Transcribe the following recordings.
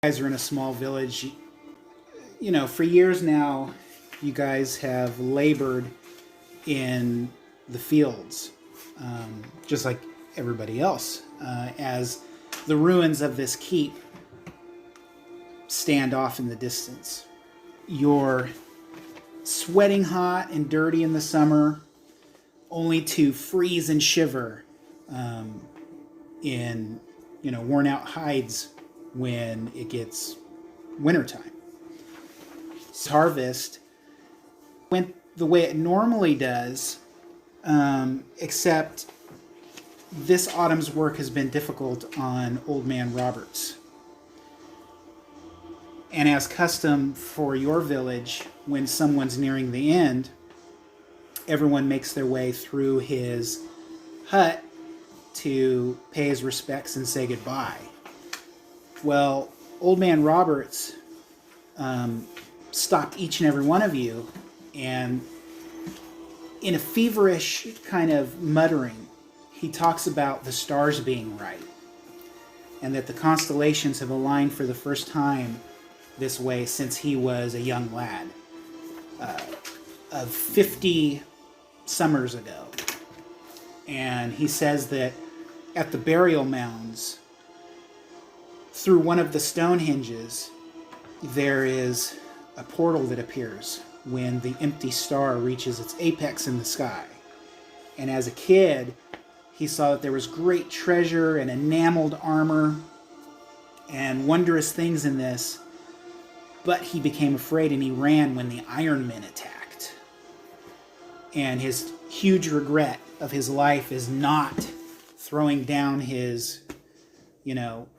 Guys are in a small village. You know, for years now, you guys have labored in the fields, just like everybody else, as the ruins of this keep stand off in the distance. You're sweating hot and dirty in the summer, only to freeze and shiver in, worn out hides when it gets wintertime. Harvest went the way it normally does, except this autumn's work has been difficult on Old Man Roberts. And as custom for your village, when someone's nearing the end, everyone makes their way through his hut to pay his respects and say goodbye. Well, Old Man Roberts stopped each and every one of you, and in a feverish kind of muttering, he talks about the stars being right, and that the constellations have aligned for the first time this way since he was a young lad, of 50 summers ago. And he says that at the burial mounds, through one of the stone hinges, there is a portal that appears when the empty star reaches its apex in the sky. And as a kid, he saw that there was great treasure and enameled armor and wondrous things in this, but he became afraid and he ran when the Iron Men attacked. And his huge regret of his life is not throwing down his,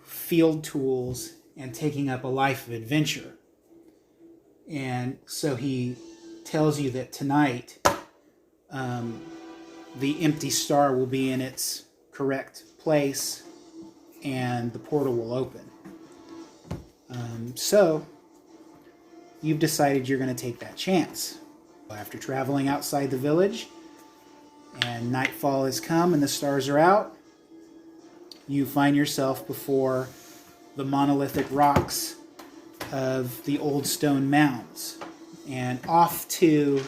field tools and taking up a life of adventure. And so he tells you that tonight the empty star will be in its correct place and the portal will open. So you've decided you're going to take that chance. After traveling outside the village and nightfall has come and the stars are out, you find yourself before the monolithic rocks of the old stone mounds. And off to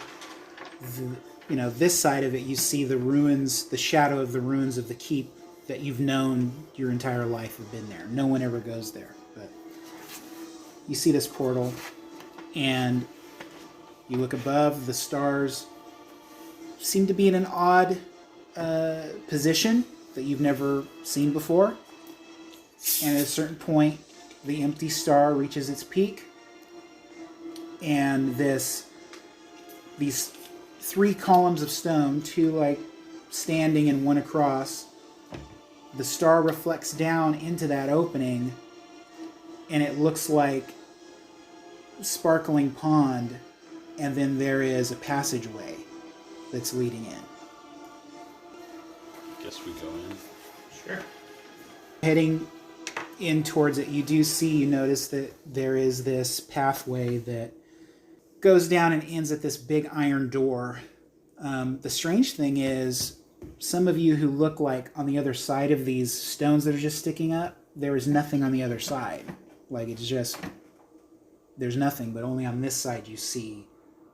this side of it, you see the ruins, the shadow of the ruins of the keep that you've known your entire life have been there. No one ever goes there, but you see this portal and you look above. The stars seem to be in an odd position that you've never seen before. And at a certain point, the empty star reaches its peak, and these three columns of stone, two standing and one across, the star reflects down into that opening, and it looks like a sparkling pond, and then there is a passageway that's leading in. Guess we go in. Sure. Heading in towards it, you notice that there is this pathway that goes down and ends at this big iron door. The strange thing is, some of you who look like on the other side of these stones that are just sticking up, there is nothing on the other side. There's nothing, but only on this side you see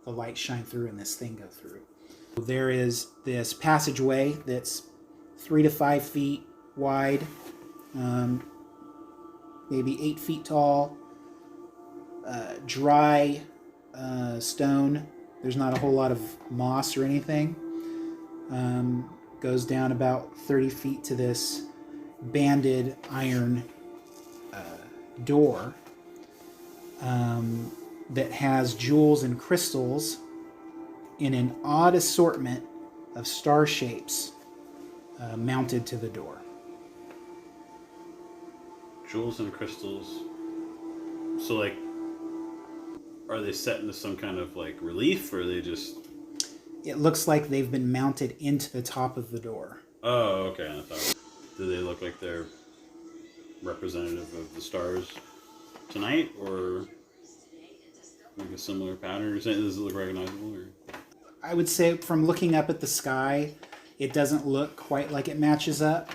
the light shine through and this thing go through. There is this passageway that's 3 to 5 feet wide, maybe 8 feet tall, dry stone. There's not a whole lot of moss or anything. Goes down about 30 feet to this banded iron door that has jewels and crystals in an odd assortment of star shapes mounted to the door. Jewels and crystals. So, are they set into some kind of, relief, or are they just... It looks like they've been mounted into the top of the door. Oh, okay. I thought... Do they look like they're representative of the stars tonight, or a similar pattern? Does it look recognizable, or... I would say from looking up at the sky, it doesn't look quite like it matches up.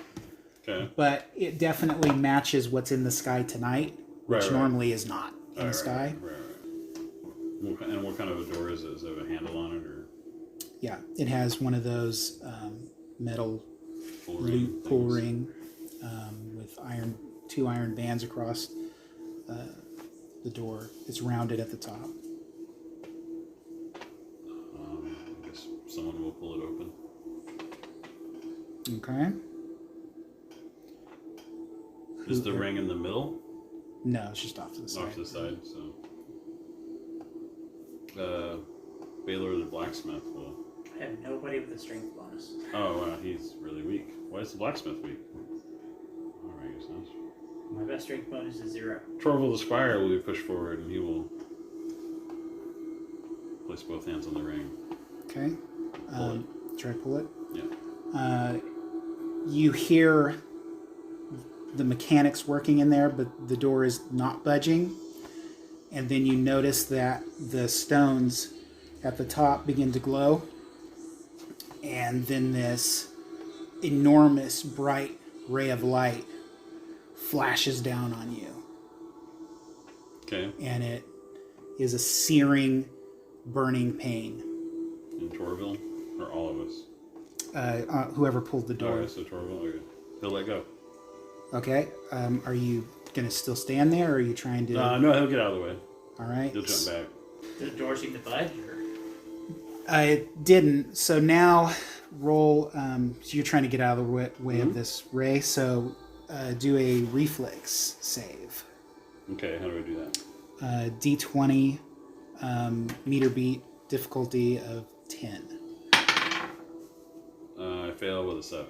Okay. But it definitely matches what's in the sky tonight. which Right. normally is not in the Right, sky. Right. And what kind of a door is it? Does it have a handle on it or Yeah, it has one of those metal pull loop pull things? ring with two iron bands across the door. It's rounded at the top. I guess someone will pull it open. Okay. Is the ring in the middle? No, it's just off to the side. Off to the side, so. Baylor the blacksmith will. I have nobody with a strength bonus. Oh, wow, he's really weak. Why is the blacksmith weak? Alright, guess that's. My best strength bonus is 0. Torval the squire will be pushed forward and he will place both hands on the ring. Okay. Pull it. Try to pull it. Yeah. You hear the mechanics working in there, but the door is not budging. And then you notice that the stones at the top begin to glow. And then this enormous bright ray of light flashes down on you. Okay. And it is a searing, burning pain. And Torval? Or all of us? Whoever pulled the door. Okay, so Torval, okay. He'll let go. Okay. Are you going to still stand there, or are you trying to... No, he'll get out of the way. All right. He'll jump back. Does the door seem to budge? Or? I didn't. So now roll... so you're trying to get out of the way of this ray, so do a reflex save. Okay, how do I do that? D20, meter beat, difficulty of 10. I fail with a 7.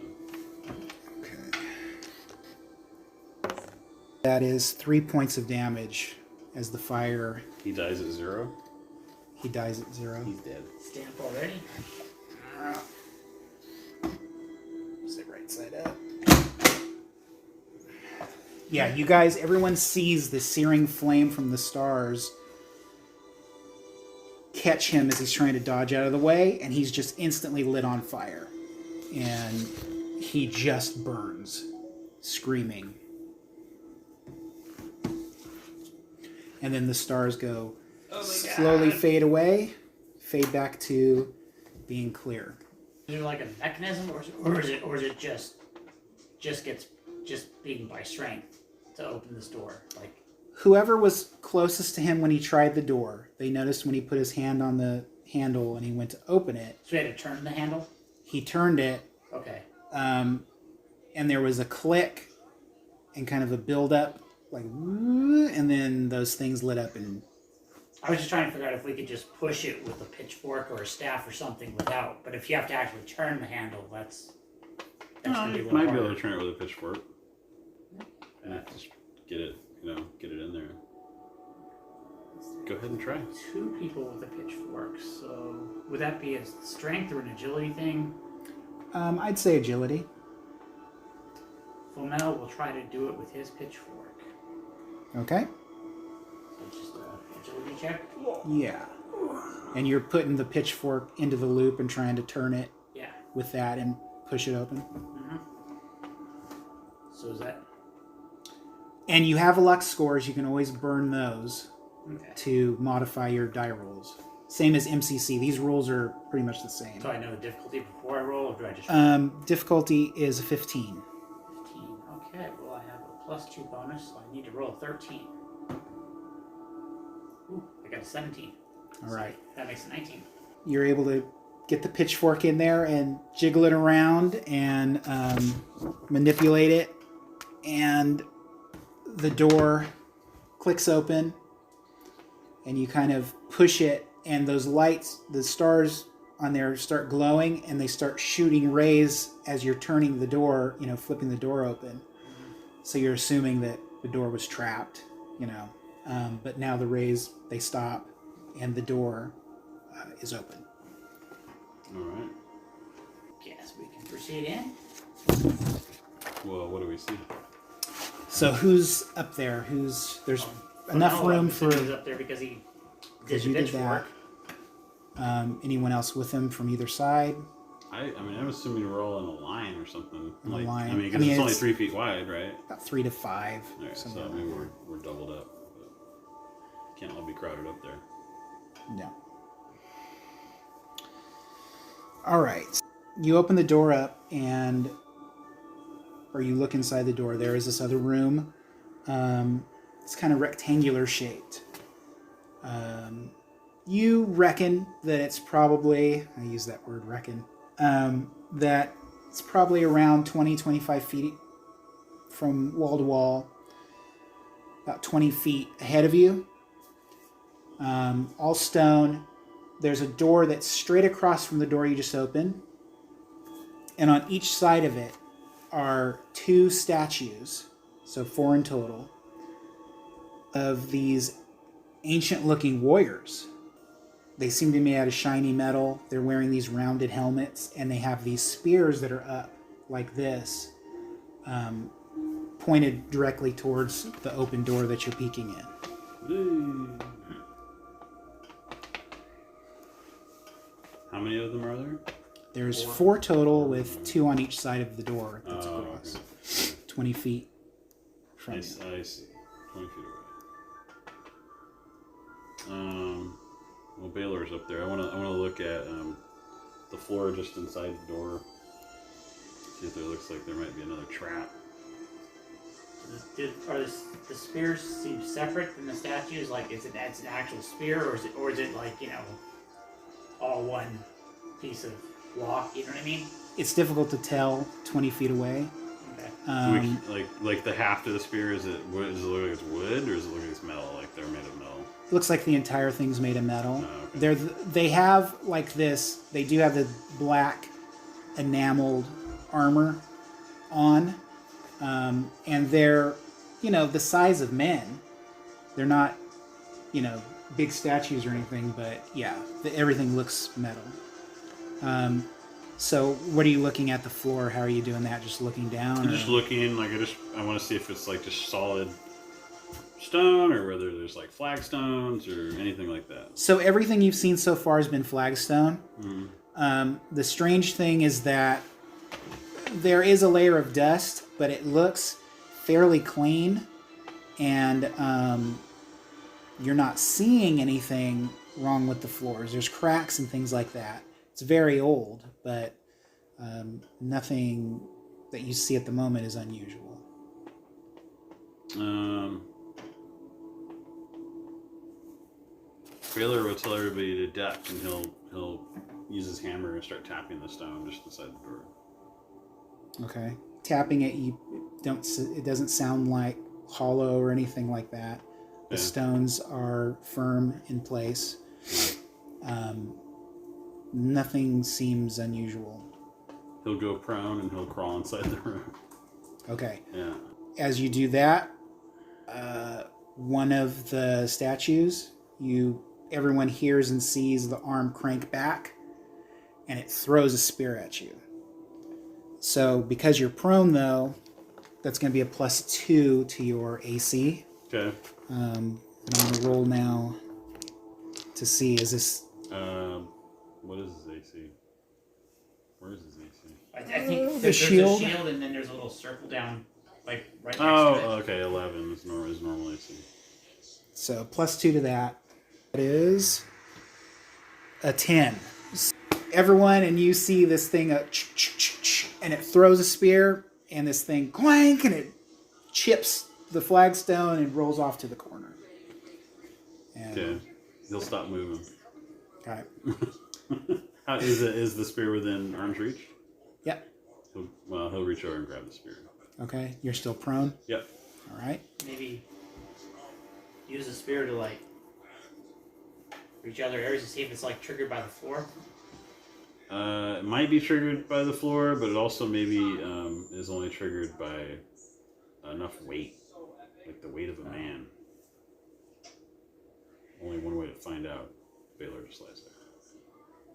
Okay. That is 3 points of damage as the fire... He dies at 0? He dies at 0. He's dead. Stamp already? Sit right side up. Yeah, you guys, everyone sees the searing flame from the stars catch him as he's trying to dodge out of the way, and he's just instantly lit on fire. And he just burns, screaming. And then the stars go slowly fade away, fade back to being clear. Is there like a mechanism, or is it just being by strength to open this door? Like, Whoever was closest to him when he tried the door, they noticed when he put his hand on the handle and he went to open it. so we had to turn the handle? He turned it, Okay. and there was a click and kind of a build-up, like, and then those things lit up. And I was just trying to figure out if we could just push it with a pitchfork or a staff or something without. But if you have to actually turn the handle, that's gonna be a You little might be able harder. to turn it with a pitchfork. And just get it in there. Go ahead and try. 2 people with a pitchfork, so would that be a strength or an agility thing? I'd say agility. Flamel will try to do it with his pitchfork. Okay. So it's just an agility check? Yeah. And you're putting the pitchfork into the loop and trying to turn it Yeah. with that and push it open. Mm-hmm. So is that... And you have luck scores. You can always burn those Okay. to modify your die rolls. Same as MCC. These rules are pretty much the same. So I know the difficulty before I roll, or do I just... Difficulty is 15. 15. Okay, well I have a +2 bonus, so I need to roll a 13. Ooh, I got a 17. All right. So that makes it 19. You're able to get the pitchfork in there and jiggle it around and manipulate it, and the door clicks open, and you kind of push it, and those lights, the stars on there, start glowing, and they start shooting rays as you're turning the door, flipping the door open. So you're assuming that the door was trapped, but now the rays, they stop, and the door is open. All right. Guess we can proceed in. Well, what do we see? So who's up there? There's enough Flamel, room I'm for... assuming he's up there because he did the you did that. pitchfork. Anyone else with him from either side? I mean, I'm assuming we're all in a line or something. In a Like, line. I mean, I because mean, it's only it's 3 feet wide, right? about 3 to 5. All right, so something I like mean, that. we're doubled up. But can't all be crowded up there. No. All right. You open the door up, or you look inside the door. There is this other room. It's kind of rectangular shaped. You reckon that it's probably, I use that word reckon, that it's probably around 20, 25 feet from wall to wall, about 20 feet ahead of you. All stone. There's a door that's straight across from the door you just opened. And on each side of it are 2 statues, so 4 in total, of these ancient-looking warriors. They seem to be made out of shiny metal. They're wearing these rounded helmets, and they have these spears that are up like this, pointed directly towards the open door that you're peeking in. How many of them are there? There's 4 total, with 2 on each side of the door that's across. Okay. 20 feet from I you. see. 20 feet away. Well, Baylor's up there. I want to look at the floor just inside the door. See if there looks like there might be another trap. Are the spears seem separate from the statues? Like, it's an actual spear, or is it like, all one piece of block? You know what I mean? It's difficult to tell 20 feet away. Okay. Like the haft of the spear, does it look like it's wood, or does it look like it's metal? Like they're made of metal? Looks like the entire thing's made of metal. Oh, okay. They have like this. They do have the black enameled armor on, and they're the size of men. They're not big statues or anything, but yeah, everything looks metal. So what are you looking at the floor? How are you doing that? Just looking down? I'm just looking. Like I want to see if it's like just solid stone, or whether there's like flagstones or anything like that. So everything you've seen so far has been flagstone. Mm-hmm. The strange thing is that there is a layer of dust, but it looks fairly clean, and you're not seeing anything wrong with the floors. There's cracks and things like that. It's very old, but nothing that you see at the moment is unusual. Baylor will tell everybody to duck, and he'll use his hammer and start tapping the stone just inside the door. Okay. Tapping it, it doesn't sound like hollow or anything like that. The stones are firm in place. Nothing seems unusual. He'll go prone and he'll crawl inside the room. Okay. Yeah. As you do that, one of the statues, everyone hears and sees the arm crank back, and it throws a spear at you. So because you're prone, though, that's going to be a +2 to your AC. Okay. And I'm going to roll now to see, is this... What is his AC? Where is his AC? I think the there's shield. a shield, and then there's a little circle down, like right next Oh, to it. okay. 11 is normal AC. So +2 to that. That is a 10. Everyone, and you see this thing, and it throws a spear, and this thing clank, and it chips the flagstone and rolls off to the corner. And, Okay. He'll stop moving. okay. Is the spear within arm's reach? Yep. He'll reach over and grab the spear. Okay. You're still prone? Yep. All right. Maybe use the spear to like reach other areas to see if it's like triggered by the floor. It might be triggered by the floor, but it also maybe is only triggered by enough weight, like the weight of a man. Only one way to find out. Baylor just lies there.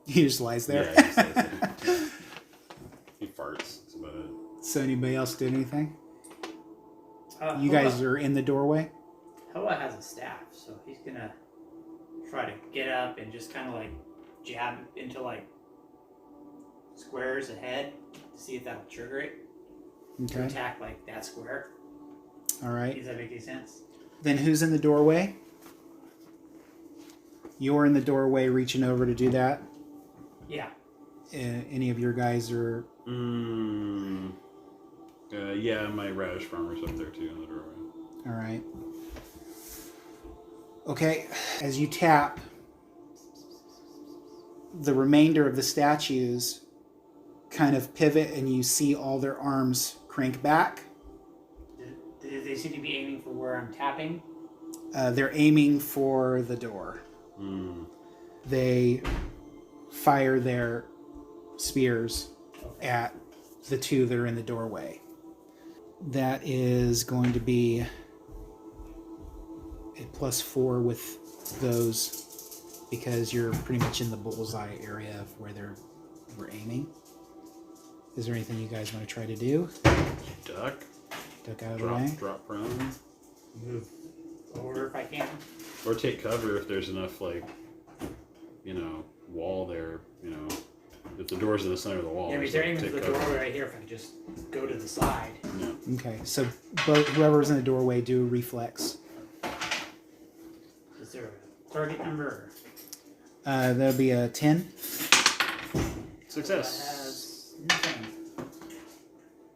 He just lies there. Yeah, he just lies there. Yeah. He farts. That's about it. So anybody else did anything? You Hoa- guys are in the doorway? Hoa has a staff, so he's gonna try to get up and just kind of like jab into like squares ahead to see if that'll trigger it to Okay. attack like that square. All right. Does that make any sense? Then who's in the doorway? You're in the doorway reaching over to do that. Yeah. Any of your guys are... Yeah, my radish farmer's up there too in the doorway. All right. Okay, as you tap, the remainder of the statues kind of pivot and you see all their arms crank back. They seem to be aiming for where I'm tapping. They're aiming for the door. They fire their spears at the two that are in the doorway. That is going to be a +4 with those because you're pretty much in the bullseye area of where we're aiming. Is there anything you guys want to try to do? Duck. Duck out of the way. Drop prone. Move over if I can. Or take cover if there's enough, wall there, If the door's in the center of the wall. Yeah, but they're aiming for the doorway right here. If I could just go to the side. Yeah. Okay, so whoever's in the doorway, do a reflex. Is there a target number? That'll be a 10. Success. That has nothing.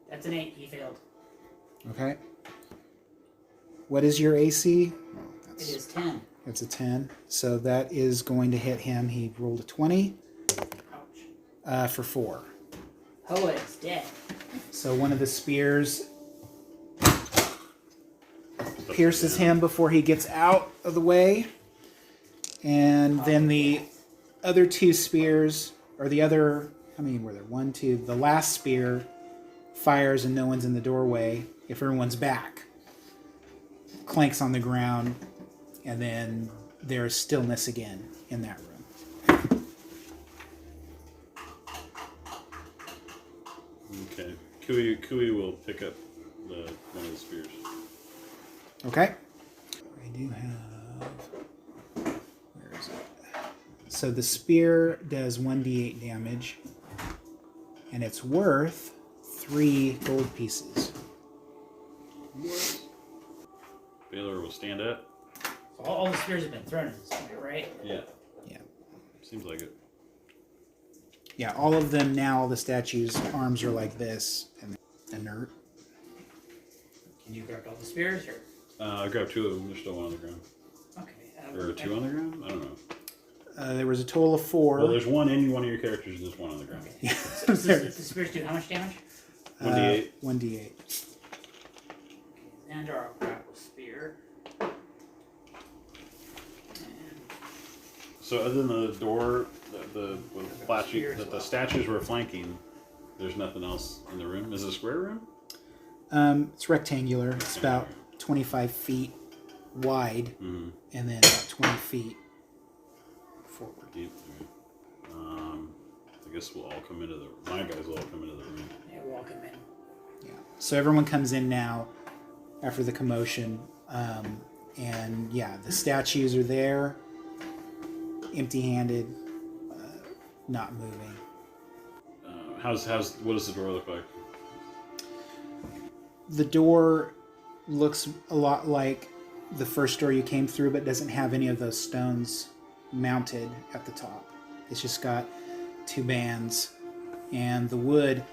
That's an 8. He failed. Okay. What is your AC? It is 10. It's a 10. So that is going to hit him. He rolled a 20 Ouch. for 4. Hoa is dead. So one of the spears pierces him before he gets out of the way. And then the other 2 spears, or the other, how many were there? 1, 2. The last spear fires and no one's in the doorway. If everyone's back, clanks on the ground, and then there's stillness again in that room. Okay. Kui will pick up one of the spears. Okay. We do have... Where is it? So the spear does 1d8 damage, and it's worth 3 gold pieces. What? Baylor will stand up. So all the spears have been thrown at this point, right? Yeah. Yeah. Seems like it. Yeah, all of them now, the statues' arms are like this, and they're inert. Can you grab all the spears? Or? I grabbed 2 of them. There's still one on the ground. Okay. Or 2 on the ground? I don't know. There was a total of 4. Well, there's one in one of your characters and there's one on the ground. Okay. So the spears do how much damage? 1d8. 1d8. Xandar will grab a spear. And So other than the door, the statues were flanking, there's nothing else in the room. Is it a square room? It's rectangular. It's about 25 feet wide, and then about 20 feet forward. Deep. I guess we'll all come into my guys will all come into the room. yeah, we'll all come in. Yeah. So everyone comes in now after the commotion, and yeah, the statues are there, empty-handed, not moving. What does the door look like? The door looks a lot like the first door you came through, but doesn't have any of those stones mounted at the top. It's just got 2 bands, and the wood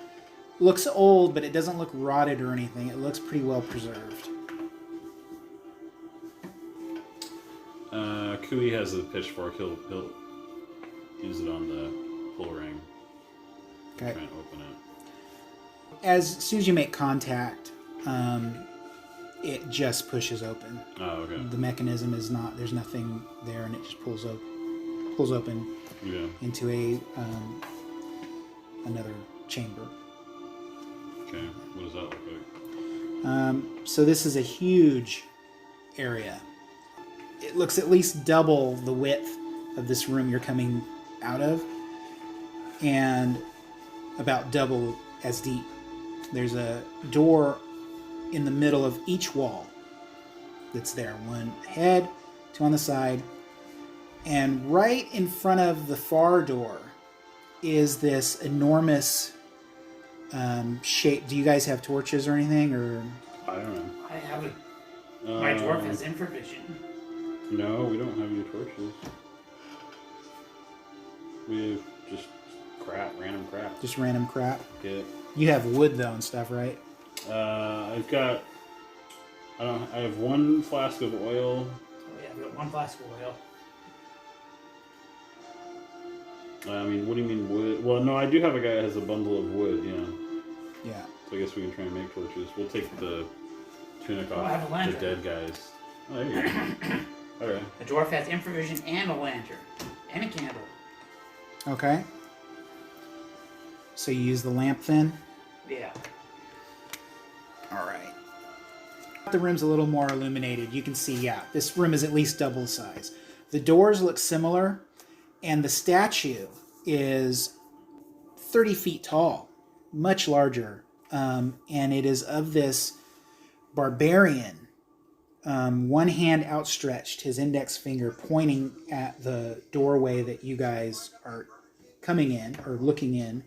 looks old, but it doesn't look rotted or anything. It looks pretty well preserved. Kui has a pitchfork. He'll use it on the pull ring. Okay. Try and open it. As soon as you make contact, it just pushes open. Oh, okay. The mechanism is not. There's nothing there, and it just pulls open Yeah. into a another chamber. Okay. What does that look like? So this is a huge area. It looks at least double the width of this room you're coming out of, and about double as deep. There's a door in the middle of each wall that's there. 1 ahead, 2 on the side, and right in front of the far door is this enormous shape. Do you guys have torches or anything? Or I don't know. I have a. My dwarf has infravision. No, we don't have any torches. We have just crap, random crap. just random crap? Get. You have wood though and stuff, right? I've got. I have 1 flask of oil. Oh yeah, we got 1 flask of oil. I mean, what do you mean wood? Well, no, I do have a guy that has a bundle of wood. Yeah. Yeah. So I guess we can try and make torches. We'll take the tunic I have a off the lantern. dead guys. Oh, there you go. All right. The dwarf has infravision and a lantern and a candle. Okay. So you use the lamp then? Yeah. All right. The room's a little more illuminated. You can see, yeah, this room is at least double the size. The doors look similar, and the statue is 30 feet tall, much larger, and it is of this barbarian, one hand outstretched, his index finger pointing at the doorway that you guys are coming in or looking in.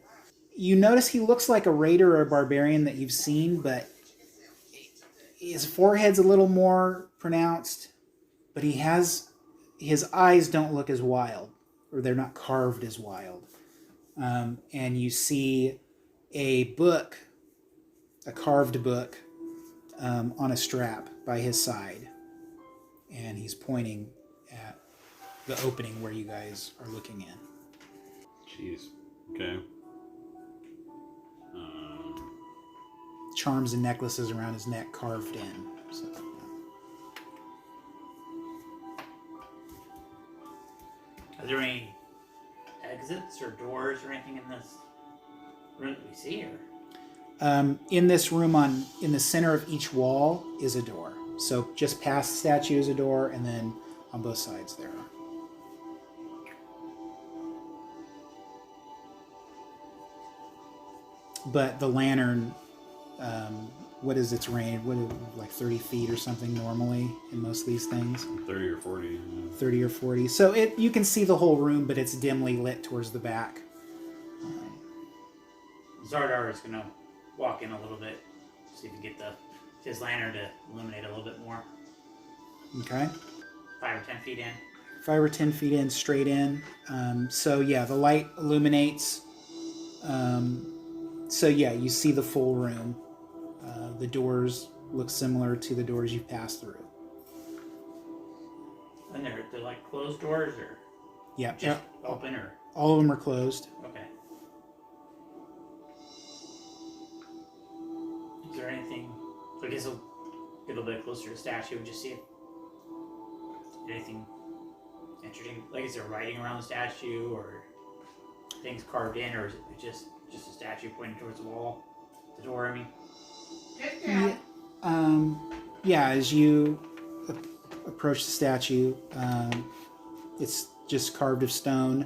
You notice he looks like a raider or a barbarian that you've seen, but his forehead's a little more pronounced, but his eyes don't look as wild, or they're not carved as wild. And you see a book, a carved book, on a strap by his side, and he's pointing at the opening where you guys are looking in. Jeez. Okay. Charms and necklaces around his neck carved in. So, Are there any exits or doors or anything in this room that we see here? in this room, in the center of each wall is a door. So just past the statue is a door, and then on both sides there are. But the lantern, what is its range? What is it, like 30 feet or something normally in most of these things? 30 or 40. Yeah. 30 or 40. So you can see the whole room, but it's dimly lit towards the back. Zardar is going to walk in a little bit, see if we can get his lantern to illuminate a little bit more. Okay. 5 or 10 feet in. 5 or 10 feet in, straight in. So yeah, the light illuminates. So yeah, you see the full room. The doors look similar to the doors you've passed through. And they're like closed doors or Yeah, just open or? all of them are closed. Okay. Is there anything, I guess we'll get a little bit closer to the statue and just see if anything interesting, like is there writing around the statue or things carved in, or is it just a statue pointing towards the wall, the door, I mean? Yeah, yeah, as you approach the statue, it's just carved of stone.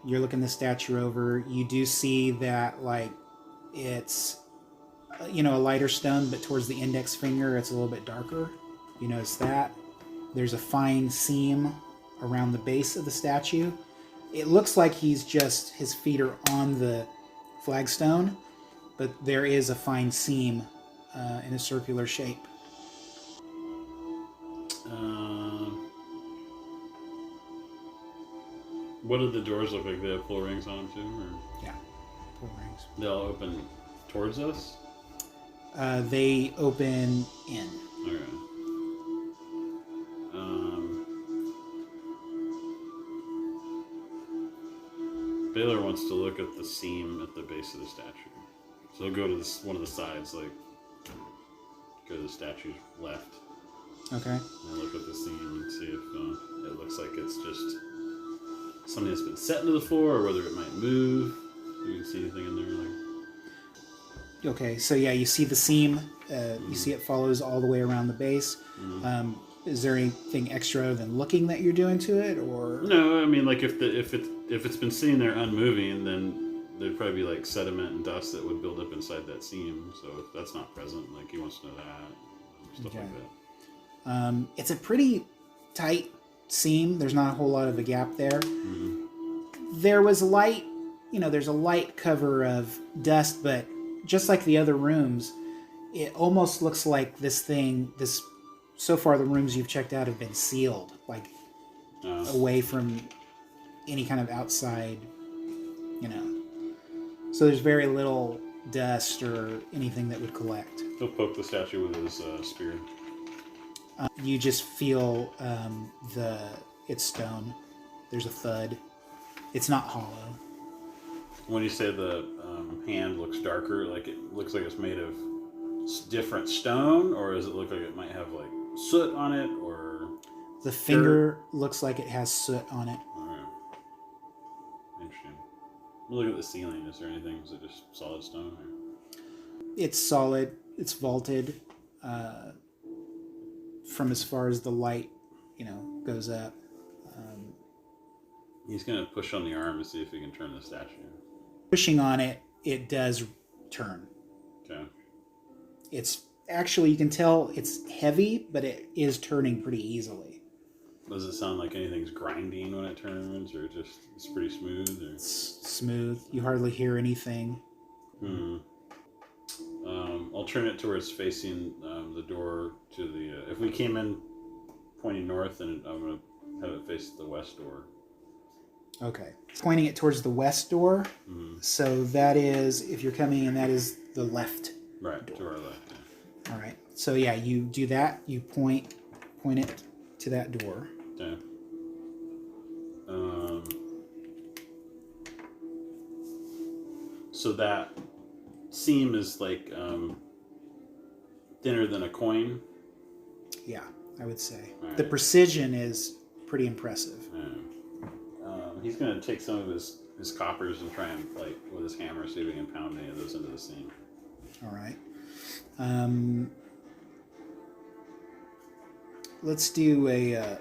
You're looking the statue over. You do see that, like, it's, a lighter stone, but towards the index finger, it's a little bit darker. You notice that. There's a fine seam around the base of the statue. It looks like his feet are on the flagstone, but there is a fine seam in a circular shape. What do the doors look like? They have pull rings on them too? Or? Yeah, pull rings. They all open towards us? They open in. Okay. Baylor wants to look at the seam at the base of the statue. So he'll go to one of the sides, like, go to the statue's left. Okay. And look at the seam and see if it looks like it's just something that's been set into the floor, or whether it might move. You can see anything in there, like. Okay, so yeah, you see the seam. You see it follows all the way around the base. Mm-hmm. Is there anything extra than looking that you're doing to it, or? No, I mean, like if it's been sitting there unmoving, then there'd probably be like sediment and dust that would build up inside that seam. So if that's not present, like he wants to know that, stuff like that. It's a pretty tight seam. There's not a whole lot of a gap there. Mm-hmm. There was light there's a light cover of dust, but just like the other rooms, it almost looks like so far the rooms you've checked out have been sealed, like away from any kind of outside, So there's very little dust or anything that would collect. He'll poke the statue with his spear. You just feel it's stone. There's a thud. It's not hollow. When you say the hand looks darker, like it looks like it's made of different stone, or does it look like it might have like soot on it, or the finger looks like it has soot on it. All right. Interesting. Look at the ceiling. Is there anything? Is it just solid stone? Or? It's solid. It's vaulted from as far as the light, goes up. He's gonna push on the arm to see if he can turn the statue. Pushing on it, it does turn. Okay. It's actually, you can tell it's heavy, but it is turning pretty easily. Does it sound like anything's grinding when it turns, or just it's pretty smooth? Or? It's smooth. You hardly hear anything. I'll turn it towards facing the door to the... if we came in pointing north, then I'm going to have it face the west door. Okay. Pointing it towards the west door. Mm-hmm. So that is, if you're coming in, that is the left Right, door. to our left. Yeah. All right. So yeah, you do that. You point it to that door. Okay. So that seam is like thinner than a coin. Yeah, I would say. Right. The precision is pretty impressive. He's going to take some of his coppers and try and, like, with his hammer, see if he can pound any of those into the seam. All right. Let's do a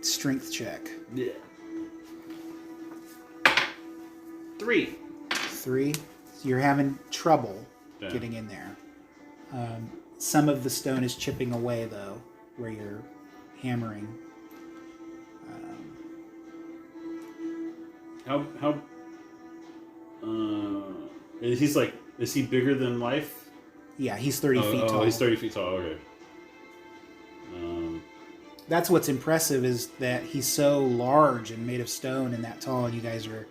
strength check. Yeah. 3. So you're having trouble Okay. getting in there. Some of the stone is chipping away, though, where you're hammering. Is he bigger than life? Yeah, he's 30 feet tall. Oh, he's 30 feet tall, okay. That's what's impressive, is that he's so large and made of stone and that tall, and you guys are...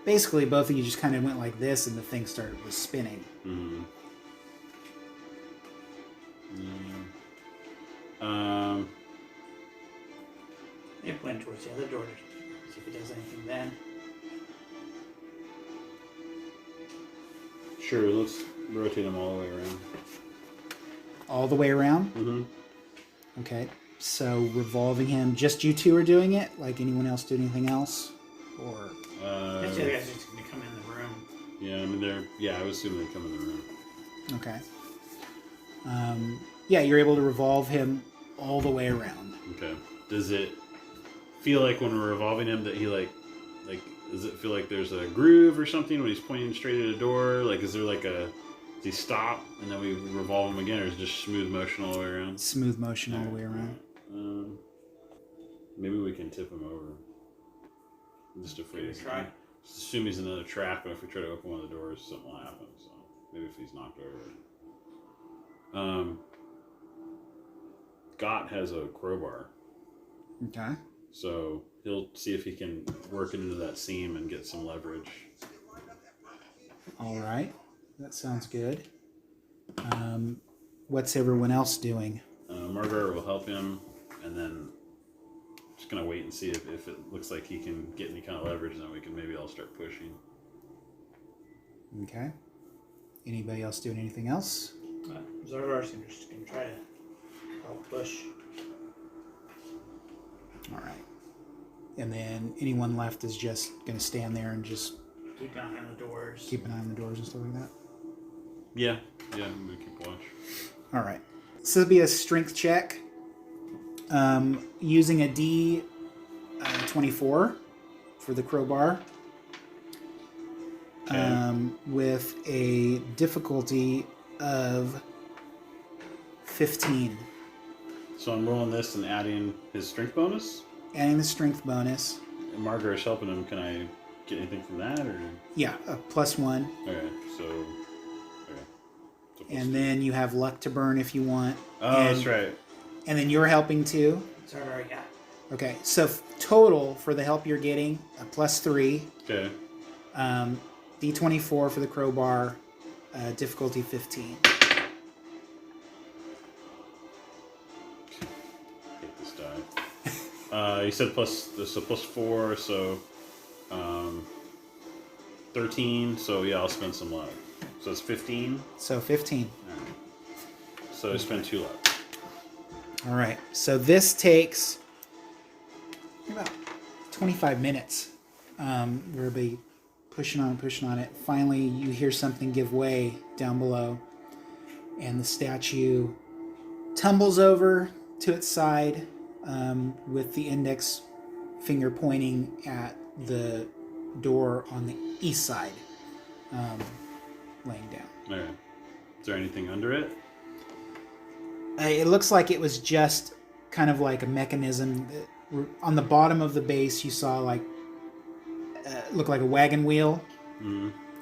Basically, both of you just kind of went like this, and the thing was spinning. Mm-hmm. Maybe point towards the other door to see if it does anything then. Sure, let's rotate him all the way around. All the way around? Mm-hmm. Okay. So, revolving him, just you two are doing it? Like, anyone else do anything else? Or... That's the other guy's just going to come in the room. Yeah, I mean, I would assume they'd come in the room. Okay. Yeah, you're able to revolve him all the way around. Okay. Does it feel like when we're revolving him that he does it feel like there's a groove or something when he's pointing straight at a door? Like, is there like does he stop and then we revolve him again, or is it just smooth motion all the way around? Smooth motion all the way around. Maybe we can tip him over. I'm just afraid Can we try? Just assume he's another trap, and if we try to open one of the doors, something will happen. So maybe if he's knocked over. Gott has a crowbar. Okay. So he'll see if he can work it into that seam and get some leverage. All right. That sounds good. What's everyone else doing? Margaret will help him, and then just going to wait and see if it looks like he can get any kind of leverage, and then we can maybe all start pushing. Okay. Anybody else doing anything else? Zarvar's going to try to help push. All right. And then anyone left is just going to stand there and just Keep an eye on the doors. keep an eye on the doors and stuff like that? Yeah, I'm going to keep watch. All right. So it'll be a strength check. Using a D24 for the crowbar. Okay. With a difficulty of 15. So I'm rolling this and adding his strength bonus? Adding the strength bonus. And Margaret's helping him. Can I get anything from that, or? Yeah, a +1. Okay, so. Okay. So And then you have luck to burn if you want. Oh, and, that's right. And then you're helping too. Sorry, already got. Okay, so total for the help you're getting, a +3. Okay. D24 for the crowbar, difficulty 15. Hate this die. You said +4, so 13. So yeah, I'll spend some luck. So it's 15. So 15. All right. So I spend 2 luck. All right, so this takes about 25 minutes. Everybody pushing on it. Finally, you hear something give way down below, and the statue tumbles over to its side with the index finger pointing at the door on the east side, laying down. All right. Is there anything under it? It looks like it was just kind of like a mechanism. On the bottom of the base, you saw like looked like a wagon wheel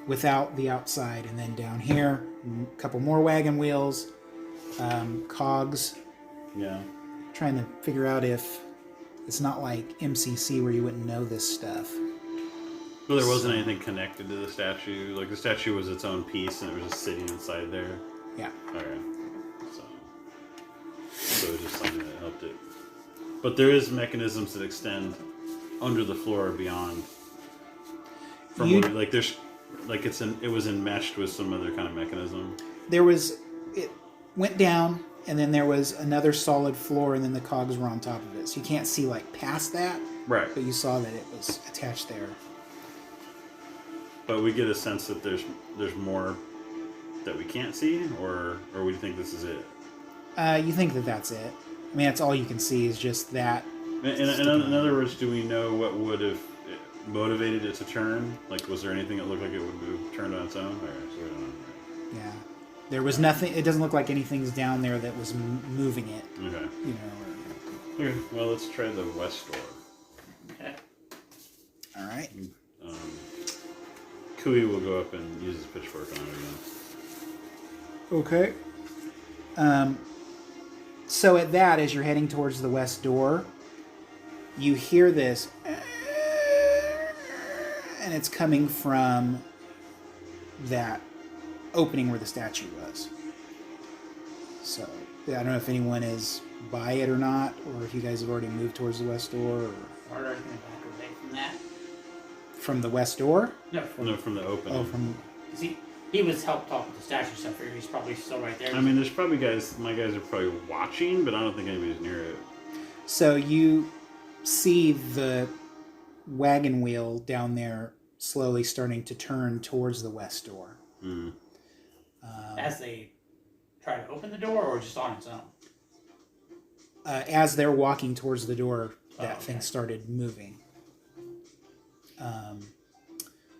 without the outside, and then down here, a couple more wagon wheels, cogs. Yeah. Trying to figure out if it's not like MCC where you wouldn't know this stuff. Well, there wasn't anything connected to the statue. Like the statue was its own piece, and it was just sitting inside there. Yeah. Okay. So it was just something that helped it. But there is mechanisms that extend under the floor beyond. From like there's, like it was enmeshed with some other kind of mechanism. It went down, and then there was another solid floor, and then the cogs were on top of it. So you can't see like past that. Right. But you saw that it was attached there. But we get a sense that there's more that we can't see, or we think this is it. You think that that's it? I mean, that's all you can see is just that. In other words, do we know what would have motivated it to turn? Like, was there anything that looked like it would have turned on its own? Or, so we don't know. Yeah, there was nothing. It doesn't look like anything's down there that was moving it. Okay. You know. Okay. Well, let's try the west door. Okay. All right. Kui will go up and use his pitchfork on it again. Okay. So at that, as you're heading towards the west door, you hear this, and it's coming from that opening where the statue was. So I don't know if anyone is by it or not, or if you guys have already moved towards the west door. Or Carter's gonna back away from that. from the west door? No, from the opening. Oh, from. He was helped talk with the statue stuff. He's probably still right there. I mean, there's probably guys. My guys are probably watching, but I don't think anybody's near it. So you see the wagon wheel down there slowly starting to turn towards the west door. Mm. As they try to open the door, or just on its own? As they're walking towards the door, that okay. thing started moving.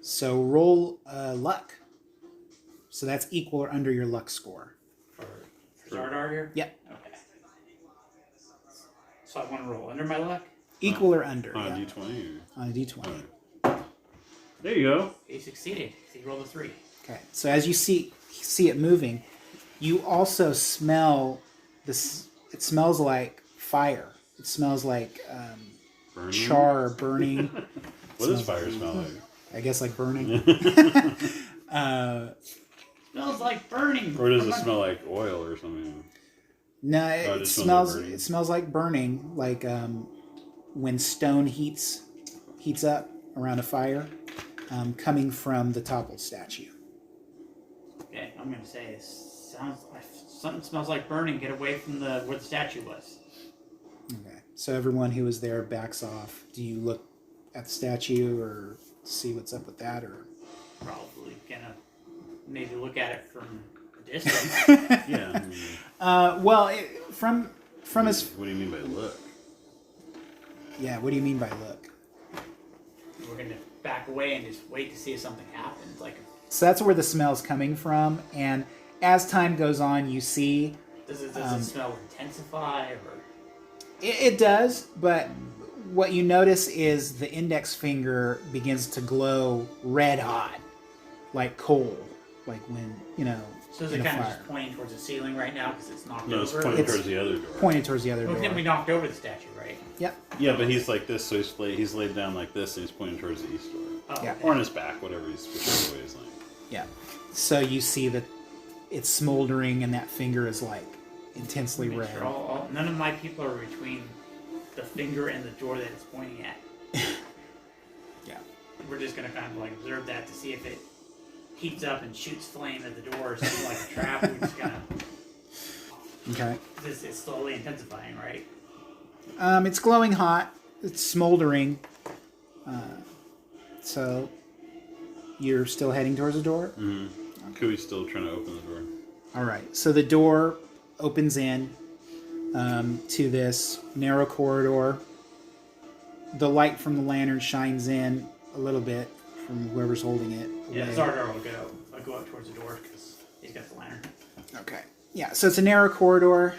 So roll luck. So that's equal or under your luck score. For Zardar here? Yep. Okay. So I want to roll under my luck? Equal or under. On yeah. a D20? On a D20. There you go. He succeeded. He rolled a 3. Okay. So as you see it moving, you also smell this. It smells like fire. It smells like Burning? char or burning. What does fire smell like? I guess like burning. Smells like burning. Or does it smell like oil or something? No, it it just smells. smells like burning. It smells like burning, like when stone heats up around a fire, coming from the toppled statue. Okay, I'm gonna say this sounds like something smells like burning. Get away from where the statue was. Okay, so everyone who was there backs off. Do you look at the statue or see what's up with that, or Probably gonna maybe look at it from a distance. Yeah. I mean, well, from his what do you mean by look? yeah. What do you mean by look? We're gonna back away and just wait to see if something happens. Like, So that's where the smell's coming from, and as time goes on, you see does it smell intensify or? it does, but what you notice is the index finger begins to glow red hot, like coal, like when, So is in it a kind of fire. just pointing towards the ceiling right now because it's knocked No, it's over? pointing It's towards the other door. Pointed towards the other Well, door. then we knocked over the statue, right? Yep. Yeah, but he's like this, so he's laid down like this, and he's pointing towards the east door. Oh, Yeah. okay. Or on his back, whichever way he's laying. Yeah. So you see that it's smoldering and that finger is like intensely Make red. sure none of my people are between the finger and the door that it's pointing at. Yeah. We're just gonna kind of like observe that to see if it heats up and shoots flame at the door or something like a trap. We're just gonna. Okay. It's slowly intensifying, right? It's glowing hot. It's smoldering. So you're still heading towards the door? Mm-hmm. Kui's still trying to open the door. All right. So the door opens in to this narrow corridor. The light from the lantern shines in a little bit from whoever's holding it. Yeah, away. Zardar will go. I'll go up towards the door because he's got the lantern. Okay. Yeah, so it's a narrow corridor.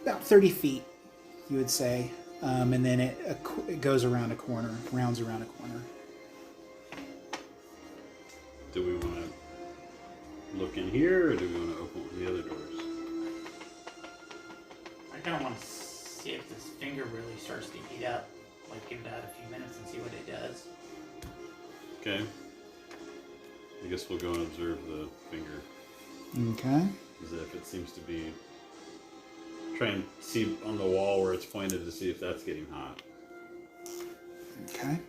About 30 feet, you would say. And then it goes around a corner, rounds around a corner. Do we want to look in here, or do we want to open the other doors? I kind of want to see if this finger really starts to heat up. Like, give that a few minutes and see what it does. Okay. I guess we'll go and observe the finger. Okay. As if it seems to be... Try and see on the wall where it's pointed to see if that's getting hot. Okay.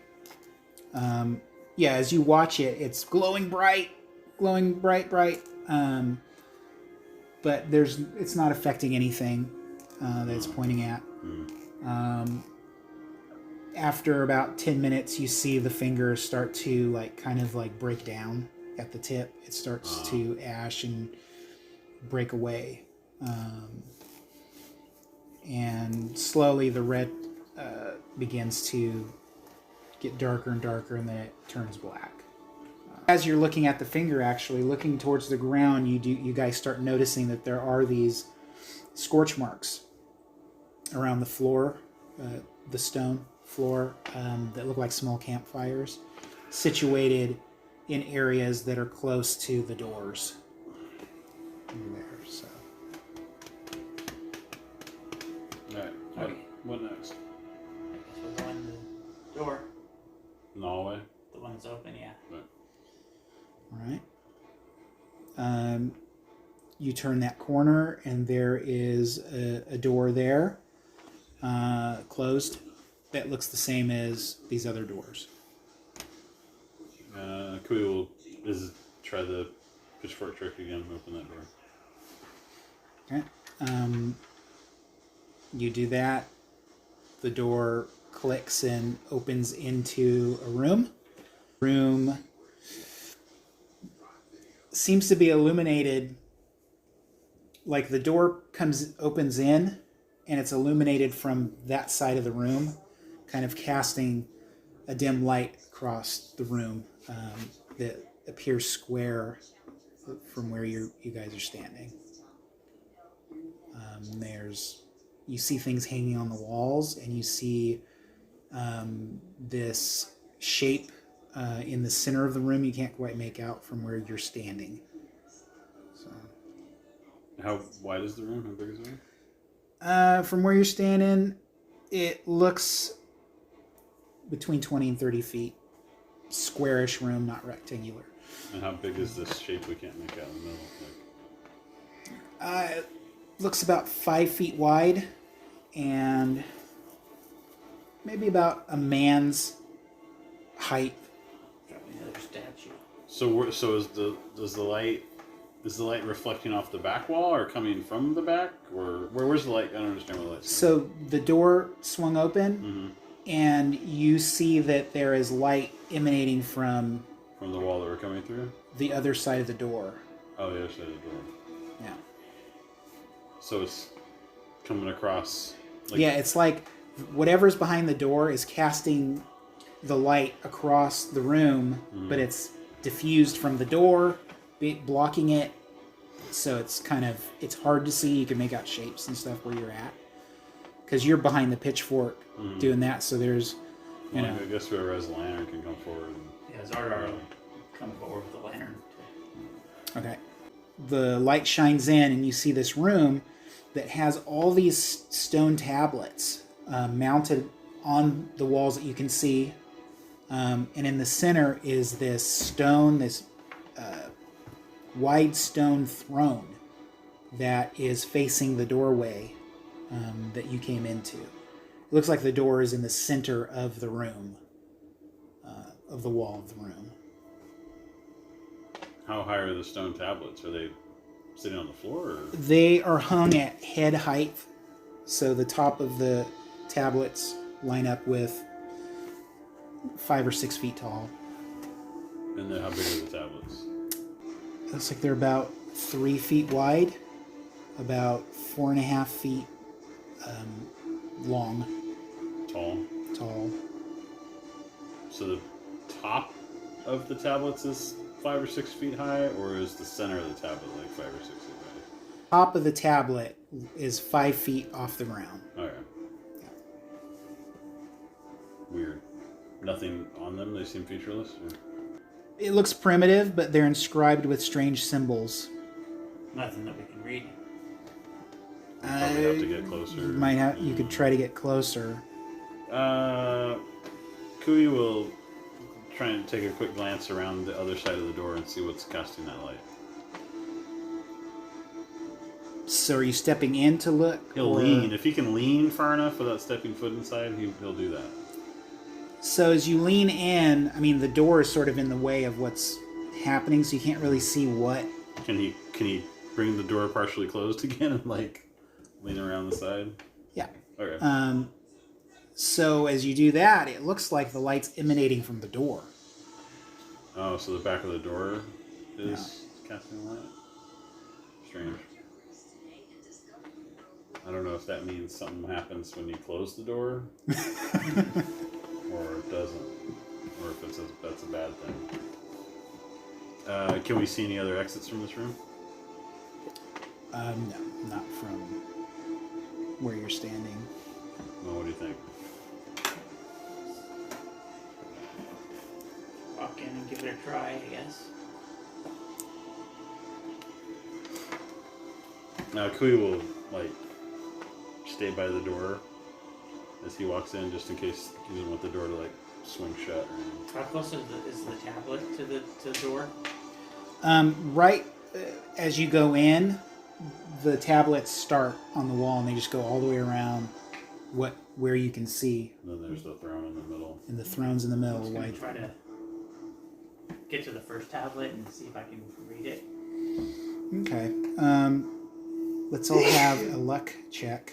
Yeah, as you watch it, it's glowing bright. But it's not affecting anything that it's pointing at. After about 10 minutes, you see the finger start to kind of break down at the tip. It starts to ash and break away. And slowly the red begins to get darker and darker, and then it turns black. As you're looking at the finger, actually looking towards the ground, you guys start noticing that there are these scorch marks around the floor, the stone floor, that look like small campfires, situated in areas that are close to the doors. Over there, so. Alright, what next? I guess we'll go in the door. In the hallway? The one that's open, yeah. All right. You turn that corner, and there is a door there, closed, that looks the same as these other doors. Kui will try the pitchfork trick again, open that door. Okay. You do that. The door clicks and opens into a room. Room seems to be illuminated. Like the door opens in, and it's illuminated from that side of the room, kind of casting a dim light across the room that appears square from where you guys are standing. You see things hanging on the walls, and you see this shape in the center of the room you can't quite make out from where you're standing. So, How wide is the room? How big is the room? from where you're standing, it looks between 20 and 30 feet. Squarish room, not rectangular. And how big is this shape we can't make out in the middle? It looks about 5 feet wide, and maybe about a man's height. Got another statue. So is the light reflecting off the back wall or coming from the back, or where's the light? I don't understand where the light's So the door swung open, Mm-hmm. and you see that there is light emanating from From the wall that we're coming through? the other side of the door. Oh, the other side of the door. Yeah. So it's coming across. Yeah, it's like whatever's behind the door is casting the light across the room, but it's diffused from the door, blocking it. So it's hard to see. You can make out shapes and stuff where you're at, because you're behind the pitchfork doing that. So there's, you know. I guess whoever has a lantern can come forward. And, Yeah, Zardar will come forward with the lantern. Okay. The light shines in, and you see this room that has all these stone tablets mounted on the walls that you can see. And in the center is this stone, this wide stone throne that is facing the doorway that you came into. It looks like the door is in the center of the room, of the wall of the room. how high are the stone tablets? Are they sitting on the floor? Or? They are hung at head height, so the top of the tablets line up with 5 or 6 feet tall. And then how big are the tablets? Looks like they're about 3 feet wide, about 4.5 feet long, Tall. tall. So the top of the tablets is 5 or 6 feet high, or is the center of the tablet like 5 or 6 feet high? Top of the tablet is 5 feet off the ground. Okay. Weird. Nothing on them? They seem featureless? Or? It looks primitive, but they're inscribed with strange symbols. Nothing that we can read. Probably have to get closer. You could try to get closer. Kui will try and take a quick glance around the other side of the door and see what's casting that light. So are you stepping in to look? He'll lean. If he can lean far enough without stepping foot inside, he'll do that. So as you lean in, I mean, the door is sort of in the way of what's happening, so you can't really see what. Can he bring the door partially closed again and like lean around the side? Yeah. Okay. So as you do that, it looks like the light's emanating from the door. Oh, so the back of the door is casting light? Strange. I don't know if that means something happens when you close the door. Or it doesn't. Or if that's a bad thing. Can we see any other exits from this room? No, not from where you're standing. Well, what do you think? Walk in and give it a try, I guess. Now, Kui will, like, stay by the door as he walks in, just in case he doesn't want the door to, like, swing shut or anything. How close is the tablet to the door? Right as you go in, the tablets start on the wall, and they just go all the way around where you can see. And then there's the throne in the middle. And the throne's in the middle. I'm just going to try to get to the first tablet and see if I can read it. Okay. Let's all have a luck check.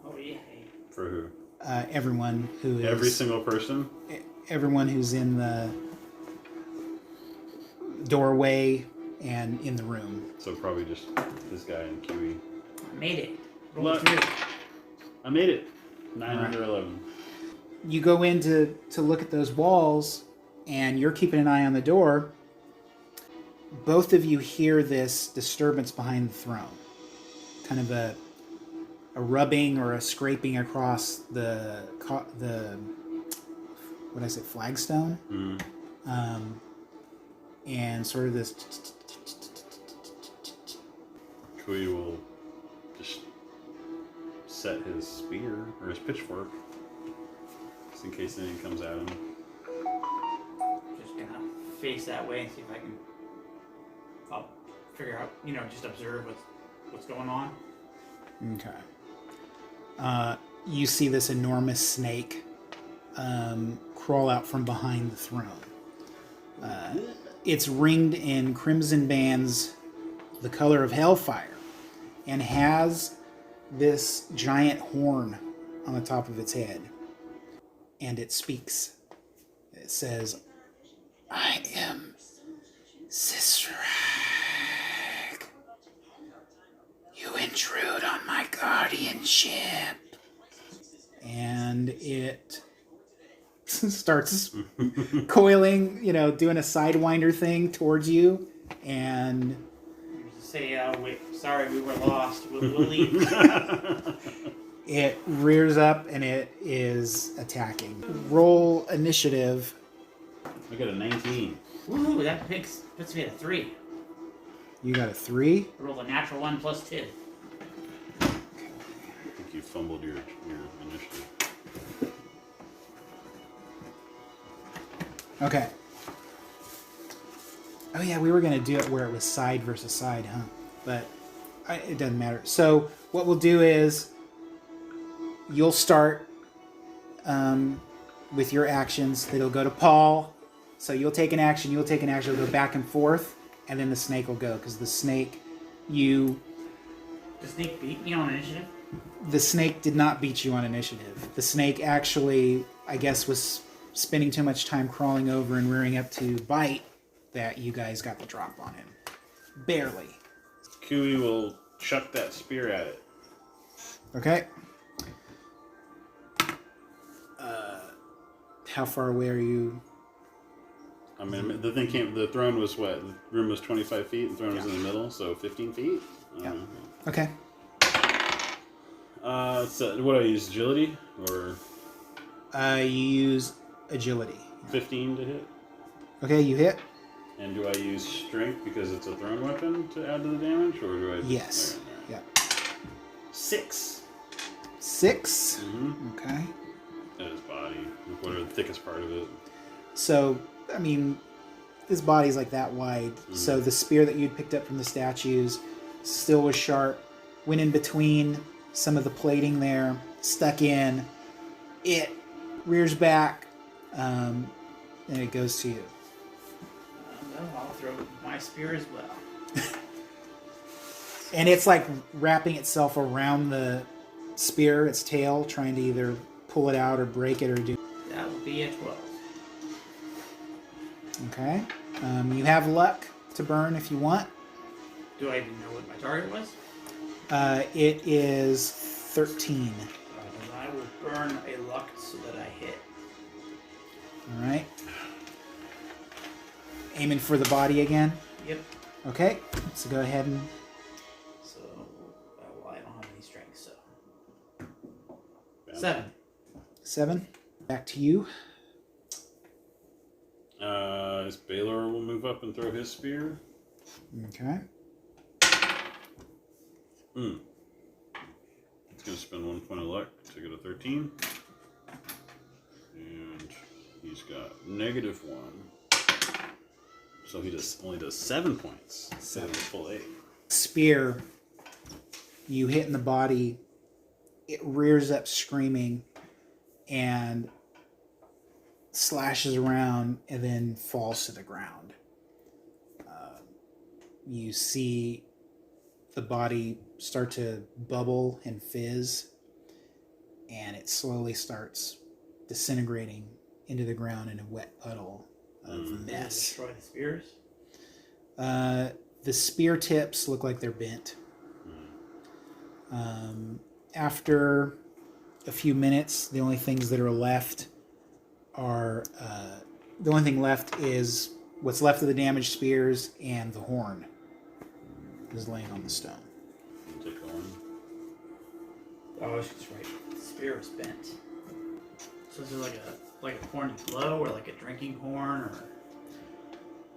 Oh, yeah. For who? Everyone who is... Every single person? Everyone who's in the doorway and in the room. So probably just this guy and Kiwi. I made it. Roll Look. through. I made it. 9 under 11. You go in to look at those walls, and you're keeping an eye on the door. Both of you hear this disturbance behind the throne. Kind of a rubbing or a scraping across the what I say, flagstone. Mm-hmm. And sort of this... Kui will just set his spear or his pitchfork just in case anything comes at him. Just gonna face that way and see if I can. I'll figure out, just observe what's going on. Okay. You see this enormous snake crawl out from behind the throne. It's ringed in crimson bands the color of hellfire and has this giant horn on the top of its head. And it speaks. It says, "I am Sisrak. You intrude on my guardianship." And it starts coiling, doing a sidewinder thing towards you. And Say, wait, sorry, we were lost. We'll leave. It rears up and it is attacking. Roll initiative. I got a 19. Woohoo, that puts me at a 3. You got a 3. I rolled a natural 1 plus 2. I think you fumbled your initiative. Okay. Oh yeah, we were going to do it where it was side versus side, huh? But it doesn't matter. So what we'll do is you'll start with your actions. It'll go to Paul. So you'll take an action, you'll take an action. It'll go back and forth, and then the snake will go. Because the snake, The snake beat me on initiative? The snake did not beat you on initiative. The snake actually, I guess, was spending too much time crawling over and rearing up to bite that you guys got the drop on him. Barely. Kui will chuck that spear at it. Okay. How far away are you? I mean, the throne was what? The room was 25 feet, the throne was in the middle, so 15 feet? Yeah. Okay. So what do I use, agility? Or You use agility. 15 to hit? Okay, you hit? And do I use strength because it's a thrown weapon to add to the damage, or do I? Yes. All right. Yeah. 6. 6? Mm-hmm. Okay. At his body, whatever the thickest part of it. So, I mean, his body's like that wide. Mm-hmm. So the spear that you'd picked up from the statues still was sharp. Went in between some of the plating there, stuck in. It rears back, and it goes to you. Well, I'll throw my spear as well. And it's like wrapping itself around the spear, its tail, trying to either pull it out or break it or do. That will be a 12. Okay. You have luck to burn if you want. Do I even know what my target was? It is 13. Then I will burn a luck so that I hit. All right. Aiming for the body again. Yep. Okay. So go ahead and. So, well, I don't have any strength, so. 7. 7. Back to you. Baylor will move up and throw his spear. Okay. He's going to spend 1 point of luck to get a 13. And he's got -1. So he only does 7 points instead of the full 8. Spear. You hit in the body. It rears up screaming and slashes around and then falls to the ground. You see the body start to bubble and fizz, and it slowly starts disintegrating into the ground in a wet puddle of mess. Destroy the spears? The spear tips look like they're bent. After a few minutes, the only things that are left are the only thing left is what's left of the damaged spears, and the horn is laying on the stone. Take the one. Oh, I was just right. The spear is bent. So is it like a horny blow, or like a drinking horn, or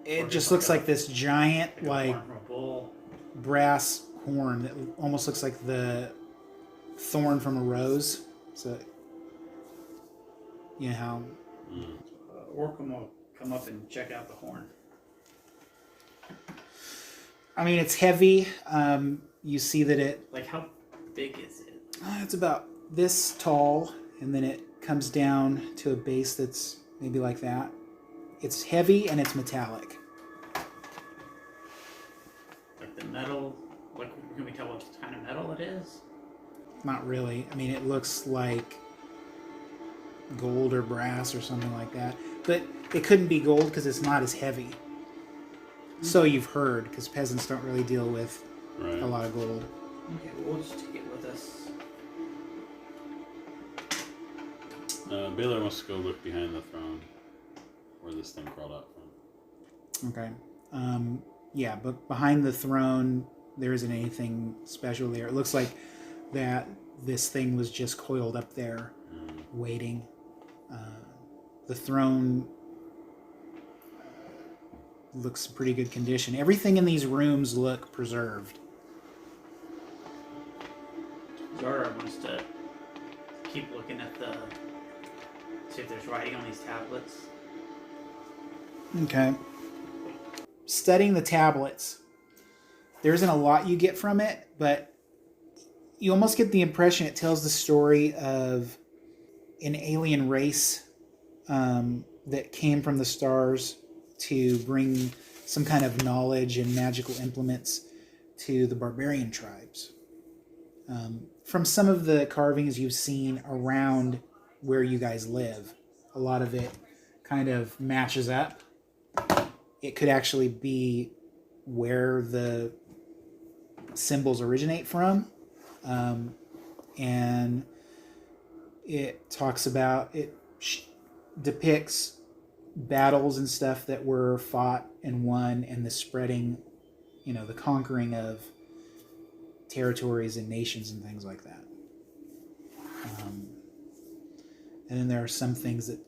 It just looks like this giant, a like horn from a bull? brass horn that almost looks like the thorn from a rose. So, you know how. Orcum will come up and check out the horn. I mean, it's heavy. You see that Like, how big is it? it's about this tall, and then it comes down to a base that's maybe like that. It's heavy and it's metallic. Like the metal? Like, can we tell what kind of metal it is? Not really. I mean, it looks like gold or brass or something like that. But it couldn't be gold because it's not as heavy. So you've heard, because peasants don't really deal with a lot of gold. Okay, well, we'll just take it with us. Baylor wants to go look behind the throne where this thing crawled out from. Okay. Yeah, but behind the throne, there isn't anything special there. It looks like that this thing was just coiled up there, waiting. The throne looks in pretty good condition. Everything in these rooms look preserved. Zora wants to keep looking at see if there's writing on these tablets. Okay. Studying the tablets, there isn't a lot you get from it, but you almost get the impression it tells the story of an alien race that came from the stars to bring some kind of knowledge and magical implements to the barbarian tribes. From some of the carvings you've seen around where you guys live, a lot of it kind of matches up. It could actually be where the symbols originate from. And it talks about, it depicts battles and stuff that were fought and won, and the spreading, the conquering of territories and nations and things like that. And then there are some things that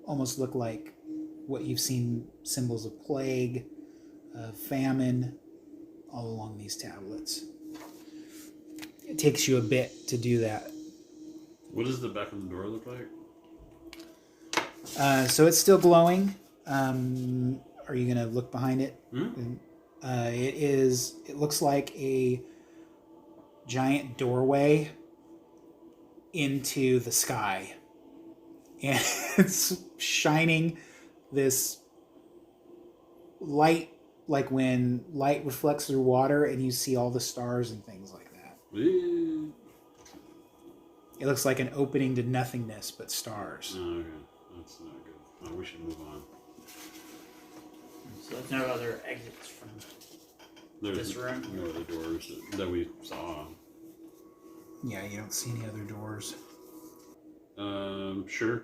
almost look like what you've seen, symbols of plague, famine, all along these tablets. It takes you a bit to do that. What does the back of the door look like? So it's still glowing. Are you going to look behind it? It looks like a giant doorway into the sky. And it's shining this light, like when light reflects through water and you see all the stars and things like that. It looks like an opening to nothingness, but stars. Oh, okay. That's not good. Oh, we should move on. So there's no other exits from this room? No other doors that we saw. Yeah, you don't see any other doors. Sure.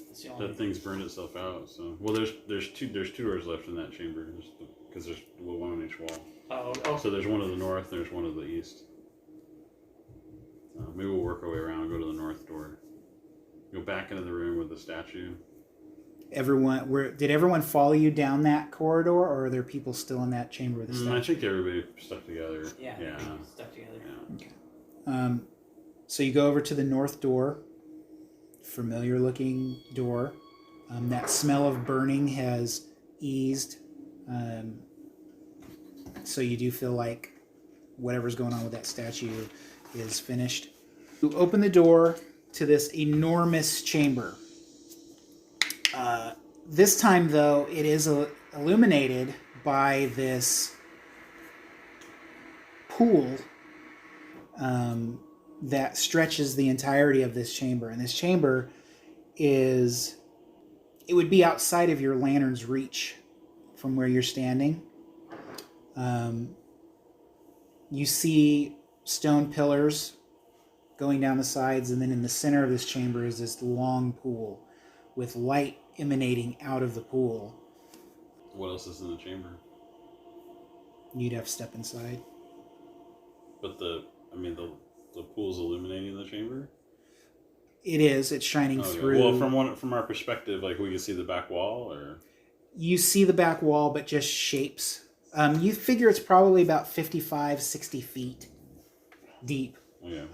That's the only That thing's burned itself out. So, well, there's two doors left in that chamber, because there's one on each wall. Oh. So there's one to the north, there's one to the east. Maybe we'll work our way around and go to the north door. Go back into the room with the statue. Did everyone follow you down that corridor, or are there people still in that chamber with the statue? I think everybody stuck together. Yeah. Stuck together. Yeah. Okay. So you go over to the north door. Familiar looking door. That smell of burning has eased. So you do feel like whatever's going on with that statue is finished. You open the door to this enormous chamber. This time, though, it is illuminated by this pool that stretches the entirety of this chamber. And this chamber it would be outside of your lantern's reach from where you're standing. You see stone pillars going down the sides, and then in the center of this chamber is this long pool with light emanating out of the pool. What else is in the chamber? You'd have to step inside. But the pool's illuminating the chamber? It is. It's shining through. Well, from our perspective, like we can see the back wall, or you see the back wall, but just shapes. You figure it's probably about 55, 60 feet deep. Yeah.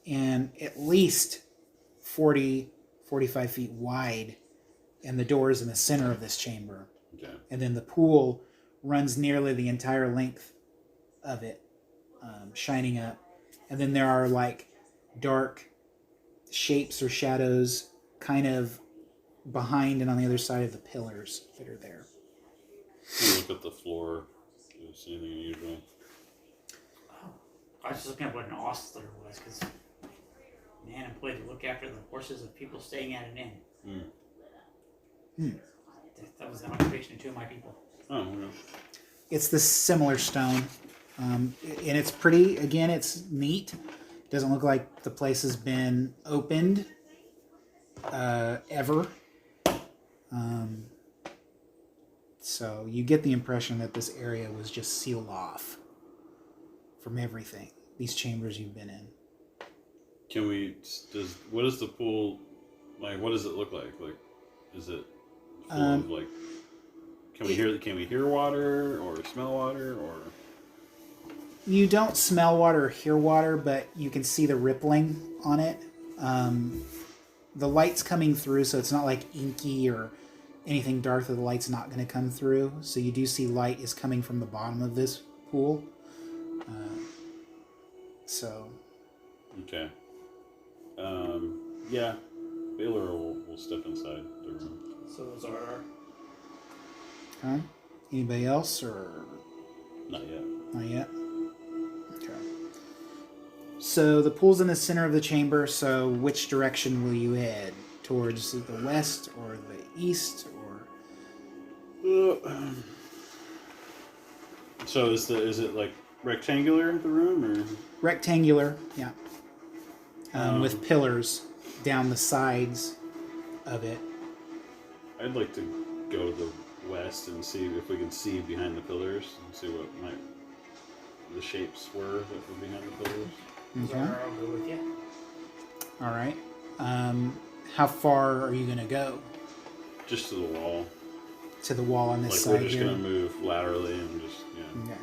And at least 40, 45 feet wide. And the door is in the center of this chamber. Okay. And then the pool runs nearly the entire length of it, shining up. And then there are like dark shapes or shadows kind of behind and on the other side of the pillars that are there. Look at the floor. Do you see anything unusual? I was just looking at what an ostler was, because man employed to look after the horses of people staying at an inn. That was an occupation of two of my people. Oh, okay. It's this similar stone. And it's pretty, again, it's neat. It doesn't look like the place has been opened ever. So you get the impression that this area was just sealed off from everything, these chambers you've been in. Can we? What is the pool like? What does it look like? Like, is it full of like? Can we hear? Can we hear water or smell water or? You don't smell water or hear water, but you can see the rippling on it. The light's coming through, so it's not like inky or anything dark that the light's not going to come through. So you do see light is coming from the bottom of this pool. Okay. Yeah. Baylor will step inside the room. So those are. Okay. Anybody else or Not yet. not yet? Okay. So the pool's in the center of the chamber. So which direction will you head? Towards the west or the east or? So is it like rectangular the room or? Rectangular, yeah. With pillars down the sides of it. I'd like to go to the west and see if we can see behind the pillars and see what the shapes were that were behind the pillars. Okay. I'll go with you. All right. How far are you going to go? Just to the wall. To the wall on this Like side we're just here? gonna move laterally and just Okay.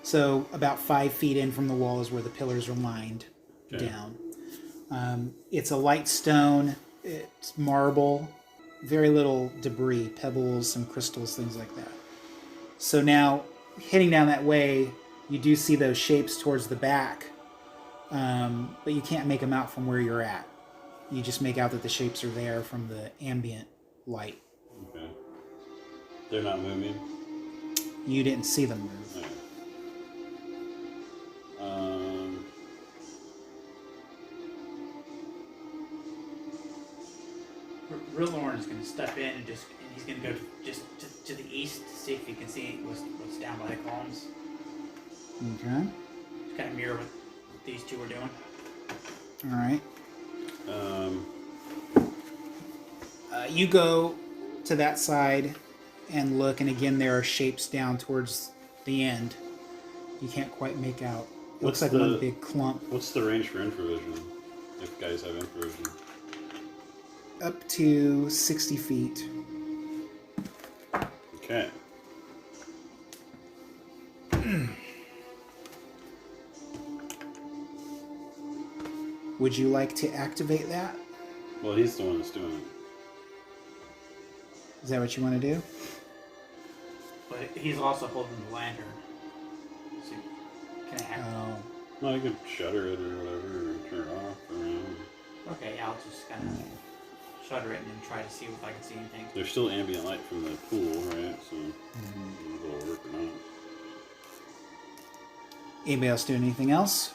So about 5 feet in from the wall is where the pillars are lined down. It's a light stone. It's marble. Very little debris, pebbles, some crystals, things like that. So now, heading down that way, you do see those shapes towards the back, but you can't make them out from where you're at. You just make out that the shapes are there from the ambient light. Okay. They're not moving. You didn't see them move. Okay. Real Lauren is going to step in and he's going to go to the east to see if he can see what's down by the columns. Okay. Just kind of mirror what these two are doing. All right. Um, You go to that side and look, and again, there are shapes down towards the end. You can't quite make out. It looks like one big clump. What's the range for infravision? If guys have infravision. Up to 60 feet. Okay. Would you like to activate that? Well, he's the one that's doing it. Is that what you want to do? But he's also holding the lantern. So can I have Oh, Well, I could shutter it or whatever, or turn it off. Okay, I'll just kind of shutter it and then try to see if I can see anything. There's still ambient light from the pool, right? So it'll work or not. anybody else doing anything else?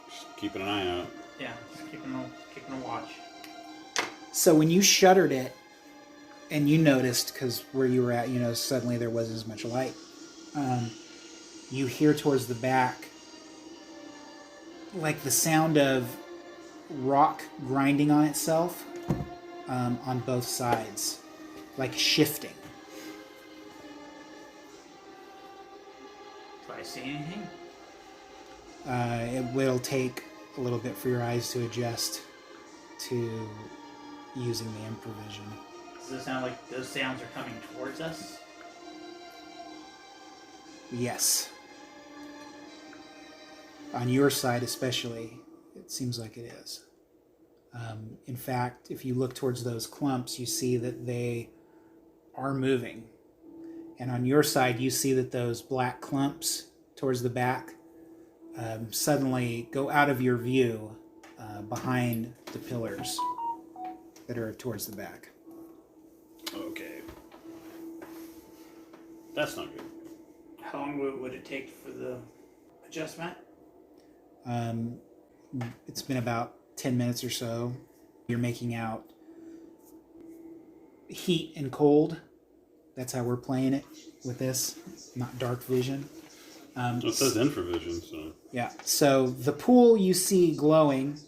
Just keeping an eye out. Yeah, just keeping a watch. So when you shuttered it, and you noticed, because where you were at, you know, suddenly there wasn't as much light. You hear towards the back, like the sound of rock grinding on itself on both sides, like shifting. Do I see anything? It will take a little bit for your eyes to adjust to using the improvision. Does it sound like those sounds are coming towards us? Yes. On your side especially, it seems like it is. In fact, if you look towards those clumps, you see that they are moving. And on your side, you see that those black clumps towards the back suddenly go out of your view behind the pillars that are towards the back. Okay. That's not good. How long would it take for the adjustment? It's been about 10 minutes or so. You're making out heat and cold. That's how we're playing it with this, not dark vision. It says infravision, so. Yeah, so the pool you see glowing,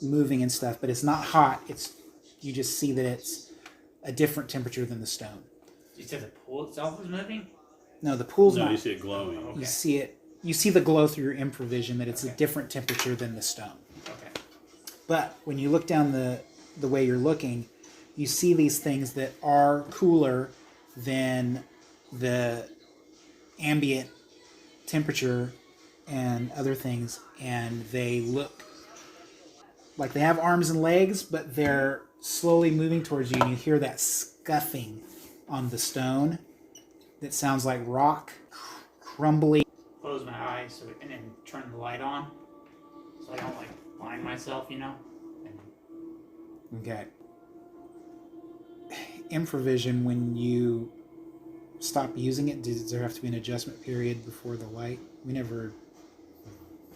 moving and stuff, but it's not hot. You just see that it's a different temperature than the stone. You said the pool itself is moving? No, the pool's No, not. you see it glowing. Okay. You see it. You see the glow through your improvision that it's a different temperature than the stone. Okay. But when you look down the way you're looking, you see these things that are cooler than the ambient temperature and other things, and they look like they have arms and legs, but they're slowly moving towards you, and you hear that scuffing on the stone that sounds like rock crumbly. Close my eyes and then turn the light on so I don't like blind myself, you know? And Okay. Infravision, when you stop using it, does there have to be an adjustment period before the light? We never...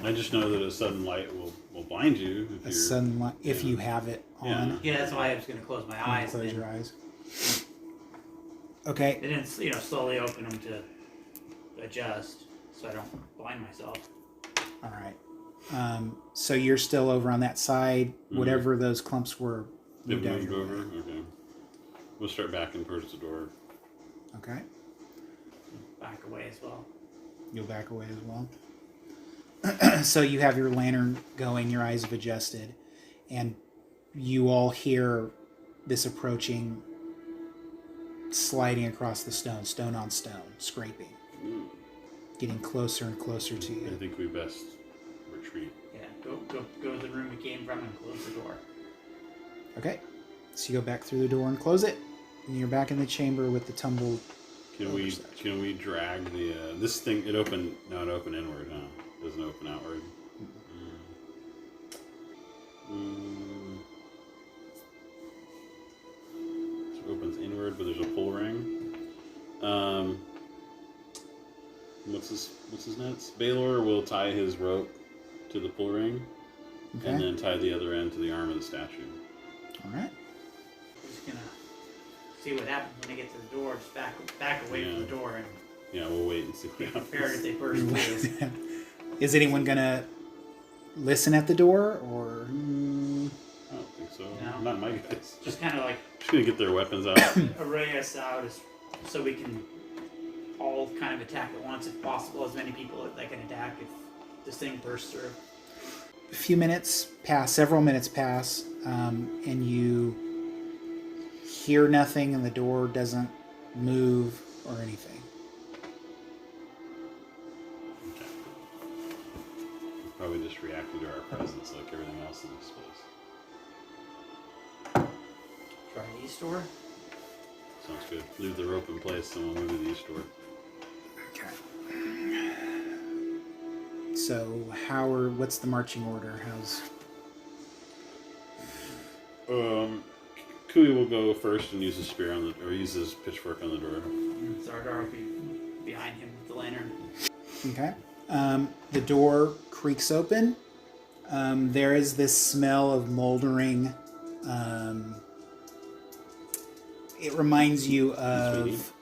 I just know that a sudden light will blind you if A sudden light, if you have it on. yeah, that's why I was going to close my eyes. Close and your eyes. Okay. then, slowly open them to adjust so I don't blind myself. All right. So you're still over on that side. Whatever those clumps were, They've moved out moved your over. way. Okay. We'll start backing towards the door. Okay. Back away as well. You'll back away as well. So you have your lantern going, your eyes have adjusted, and you all hear this approaching, sliding across the stone on stone, scraping, getting closer and closer to I you. think we best retreat. Yeah, go to the room we came from and close the door. Okay. So you go back through the door and close it, and you're back in the chamber with the tumbled. Can we drag the this thing? It opened inward, huh? Doesn't open outward. So it opens inward, but there's a pull ring. What's his nuts? Baylor will tie his rope to the pull ring, Okay. and then tie the other end to the arm of the statue. All right. We're just gonna see what happens when they get to the door. Just back away from the door and Yeah, we'll wait and see what be happens. prepared if they burst through. Is anyone gonna listen at the door, or? I don't think so. No. Not my guys. Just kind of like Just gonna get their weapons out. array us out so we can all kind of attack at once if possible. As many people that can attack if this thing bursts through. A few minutes pass, several minutes pass, and you hear nothing, and the door doesn't move or anything. Okay. Probably just reacted to our presence like everything else in this place. Try the east door. Sounds good. Leave the rope in place and we'll move to the east door. Okay. So, what's the marching order? Kui will go first and use his spear use his pitchfork on the door. Zardar will be behind him with the lantern. Okay. The door creaks open. There is this smell of moldering. It reminds you of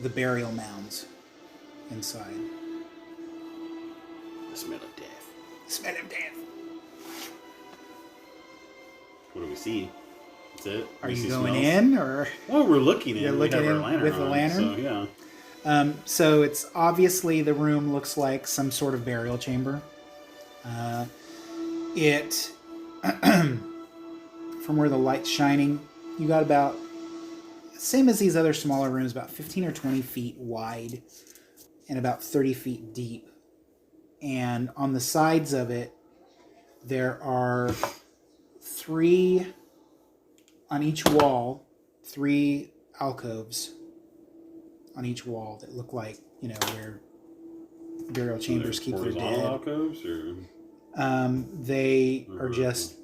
the burial mounds inside. The smell of death. The smell of death. What do we see? That's it? Are We you see going smells? in, or? Well, we're looking in. You're We looking have our in lantern with the on, lantern? So, yeah. So it's obviously the room looks like some sort of burial chamber. It, from where the light's shining, you got about, same as these other smaller rooms, about 15 or 20 feet wide and about 30 feet deep. And on the sides of it, there are on each wall, 3 alcoves on each wall that look like, where burial chambers keep their Horizontal dead. alcoves, or? They Or are just,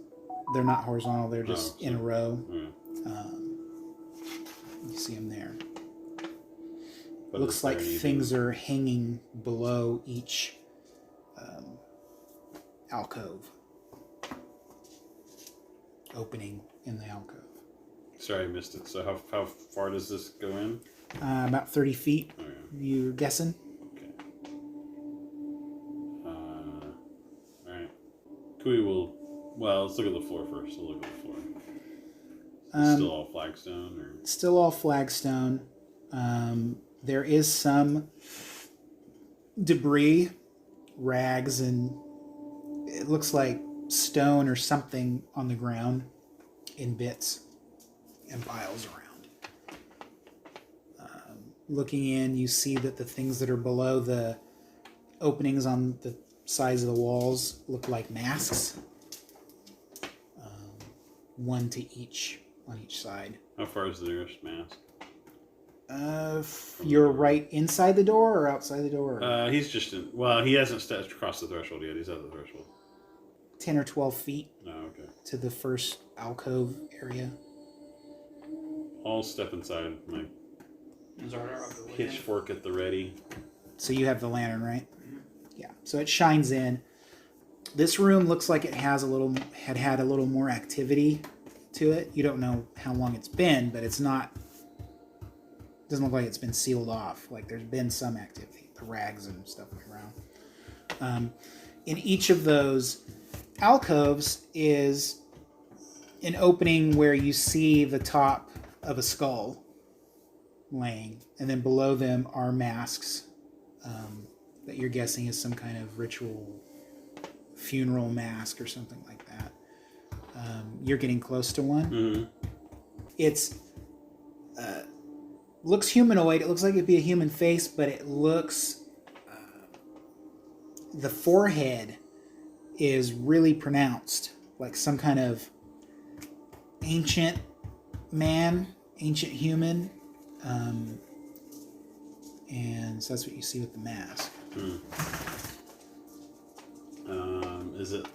they're not horizontal, they're just Oh, in a so- row. Yeah. You see them there. But Looks is like there anything- things are hanging below each alcove. Opening in the alcove. Sorry, I missed it. So how far does this go in? About 30 feet, Oh, yeah. you're guessing? Okay. Alright. Kui will... Well, let's look at the floor first. We'll look at the floor. Still all flagstone? Or? Still all flagstone. There is some debris, rags, and it looks like stone or something on the ground in bits and piles around. Looking in, you see that the things that are below the openings on the sides of the walls look like masks. One to each on each side. How far is the nearest mask? You're right inside the door or outside the door? He's just in. Well, he hasn't stepped across the threshold yet. He's at the threshold. 10 or 12 feet Oh, okay. to the first alcove area. I'll step inside. My pitchfork at the ready. So you have the lantern, right? Yeah. So it shines in. This room looks like it has had a little more activity to it. You don't know how long it's been, but it's not. Doesn't look like it's been sealed off. Like there's been some activity, the rags and stuff around. In each of those alcoves is an opening where you see the top of a skull laying, and then below them are masks that you're guessing is some kind of ritual funeral mask or something like that. You're getting close to one. Mm-hmm. It's looks humanoid. It looks like it'd be a human face, but it looks the forehead is really pronounced, like some kind of ancient man, ancient human. And so that's what you see with the mask.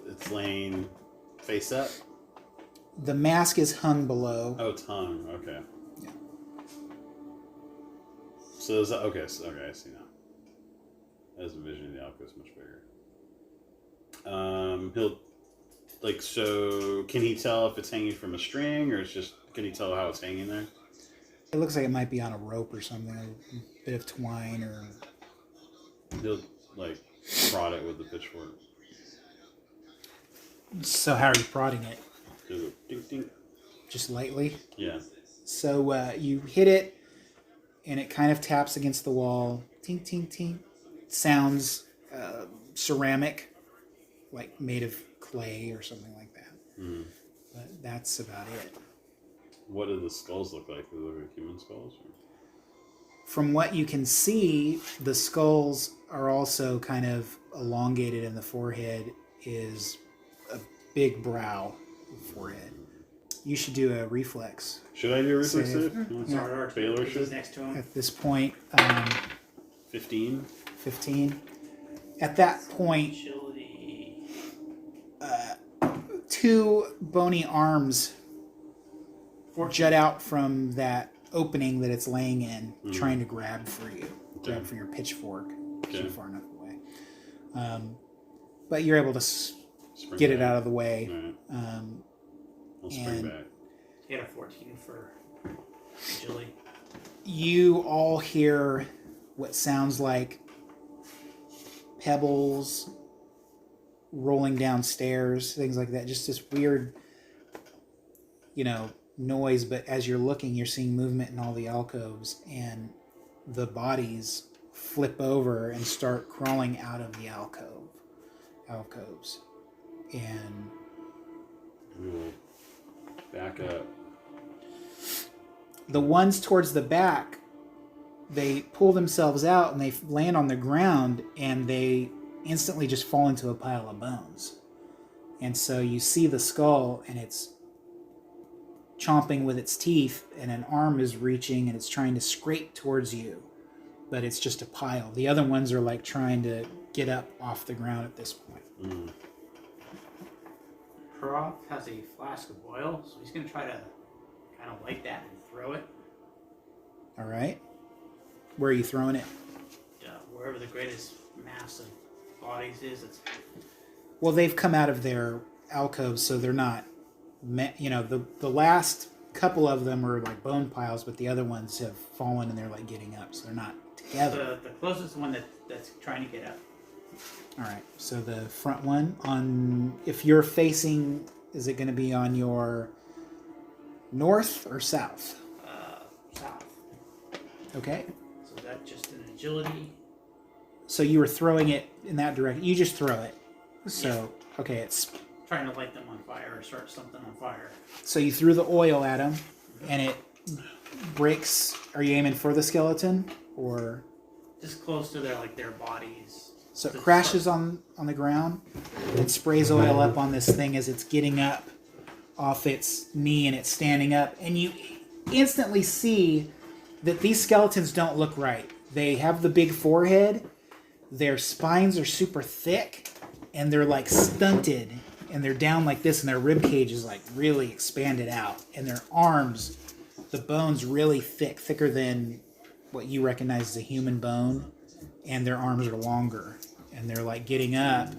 It's laying face up? The mask is hung below. Oh, it's hung. Okay. Yeah. So is that okay? Okay, I see now. As the vision of the alcove is much bigger. He'll so. Can he tell if it's hanging from a string, or can he tell how it's hanging there? It looks like it might be on a rope or something, a bit of twine or. He'll prod it with the pitchfork. So how are you prodding it? Do a ding ding. Just lightly. Yeah. So you hit it, and it kind of taps against the wall. Tink tink tink. Sounds ceramic, like made of clay or something like that. Mm. But that's about it. What do the skulls look like? Do they look like human skulls? Or? From what you can see, the skulls are also kind of elongated, and the forehead is a big brow forehead. You should do a reflex. Should I do a reflex Save. save? Yeah. Baylor He's should? next to him. At this point, 15. 15. At that point, Agility. two bony arms jut out from that opening that it's laying in, trying to grab for you. Grab for your pitchfork. Okay. You're far enough away. But you're able to Spring get back. it out of the way. All right. I'll spring and- back. He had a 14 for agility. You all hear what sounds like pebbles rolling downstairs, things like that. Just this weird, noise. But as you're looking, you're seeing movement in all the alcoves, and the bodies flip over and start crawling out of the alcoves. And We will back up. the ones towards the back, they pull themselves out and they land on the ground, and they instantly just fall into a pile of bones. And so you see the skull, and it's chomping with its teeth, and an arm is reaching and it's trying to scrape towards you, but it's just a pile. The other ones are trying to get up off the ground at this point. Mm. Prof has a flask of oil, so he's going to try to kind of light that and throw it All right, where are you throwing it? wherever the greatest mass of bodies is. Well, they've come out of their alcoves, so they're not, the last couple of them are like bone piles, but the other ones have fallen and they're getting up, so they're not together. The closest one that's trying to get up. All right, so the front one if you're facing, is it going to be on your north or south? South. Okay. So that's just an agility. So you were throwing it in that direction. You just throw it. So, okay, it's trying to light them on fire or start something on fire. So you threw the oil at him, and it breaks. Are you aiming for the skeleton, or Just close to their bodies. so it To crashes start- on the ground? It sprays oil up on this thing as it's getting up off its knee and it's standing up, and you instantly see that these skeletons don't look right. They have the big forehead, their spines are super thick, and they're like stunted, and they're down like this, and their rib cage is like really expanded out, and their arms, the bone's really thick, thicker than what you recognize as a human bone, and their arms are longer, and they're like getting up.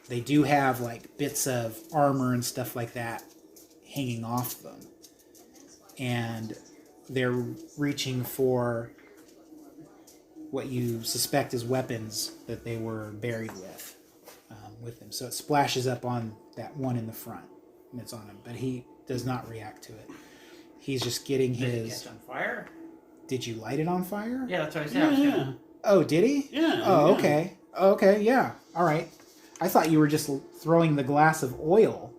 They do have like bits of armor and stuff like that hanging off them, and they're reaching for what you suspect is weapons that they were buried with them. So it splashes up on that one in the front, and it's on him, but he does not react to it. He's just getting Did it his. catch on fire? Did you light it on fire? Yeah, that's what I said. I was gonna- Oh, did he? Yeah. Oh, yeah. okay. Okay, yeah. All right. I thought you were just throwing the glass of oil,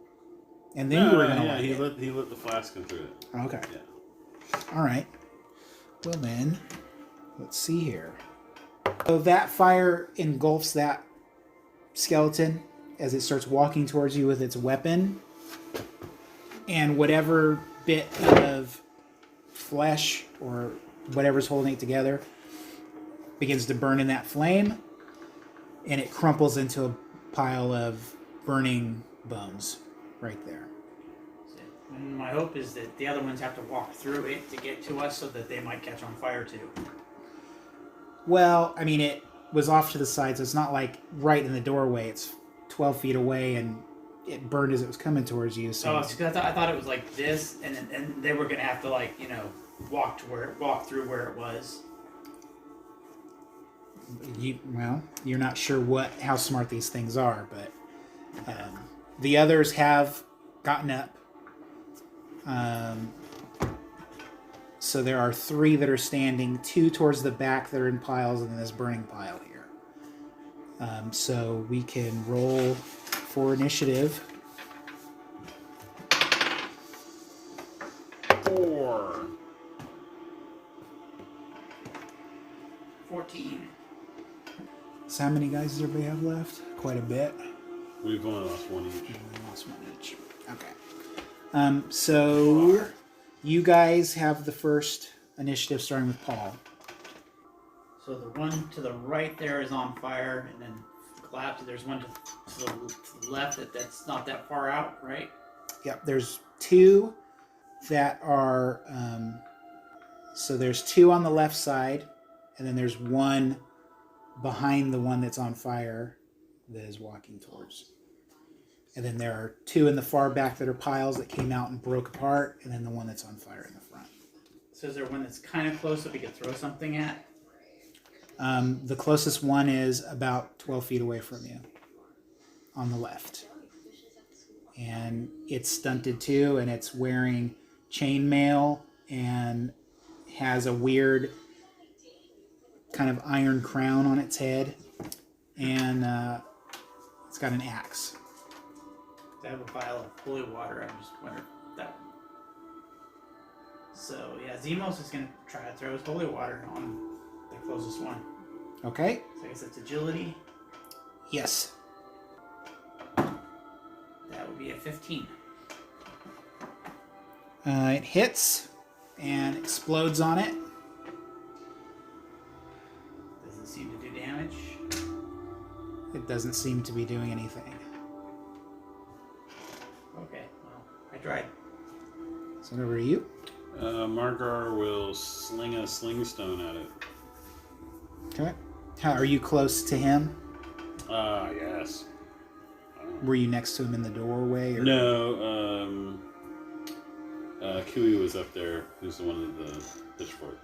and then you were going to light he it. lit the flask and threw it. Okay. Yeah. All right. Well, then, let's see here. So that fire engulfs that skeleton as it starts walking towards you with its weapon, and whatever bit of flesh or whatever's holding it together begins to burn in that flame, and it crumples into a pile of burning bones right there. And my hope is that the other ones have to walk through it to get to us so that they might catch on fire too. Well, I mean, it was off to the side, so it's not like right in the doorway. It's 12 feet away, and it burned as it was coming towards you. So Oh, because I thought it was like this, and they were gonna have to walk through where it was. you're not sure how smart these things are, but the others have gotten up. So there are 3 that are standing, 2 towards the back that are in piles, and then this burning pile here. So we can roll for initiative. 4. 14. So how many guys does everybody have left? Quite a bit. We've only lost one each. We lost 1 each. Okay. So you guys have the first initiative, starting with Paul. So the one to the right there is on fire, and then collapsed. There's one to the left that's not that far out, right? Yep, there's 2 that are... so there's 2 on the left side, and then there's 1 behind the one that's on fire that is walking towards. And then there are 2 in the far back that are piles that came out and broke apart, and then the one that's on fire in the front. So is there one that's kind of close that we could throw something at? The closest one is about 12 feet away from you on the left. And it's stunted too, and it's wearing chainmail and has a weird kind of iron crown on its head. And it's got an axe. I have a vial of holy water. I'm just wondering if that. So yeah, Zemos is gonna try to throw his holy water on the closest one. Okay? So I guess that's agility. Yes. That would be a 15. It hits and explodes on it. Doesn't seem to do damage. It doesn't seem to be doing anything. Okay, well, I tried. So over to you. Margar will sling a sling stone at it. Okay. How are you close to him? Yes. Were you next to him in the doorway? Or? No, Kiwi was up there, who's the one with the pitchfork.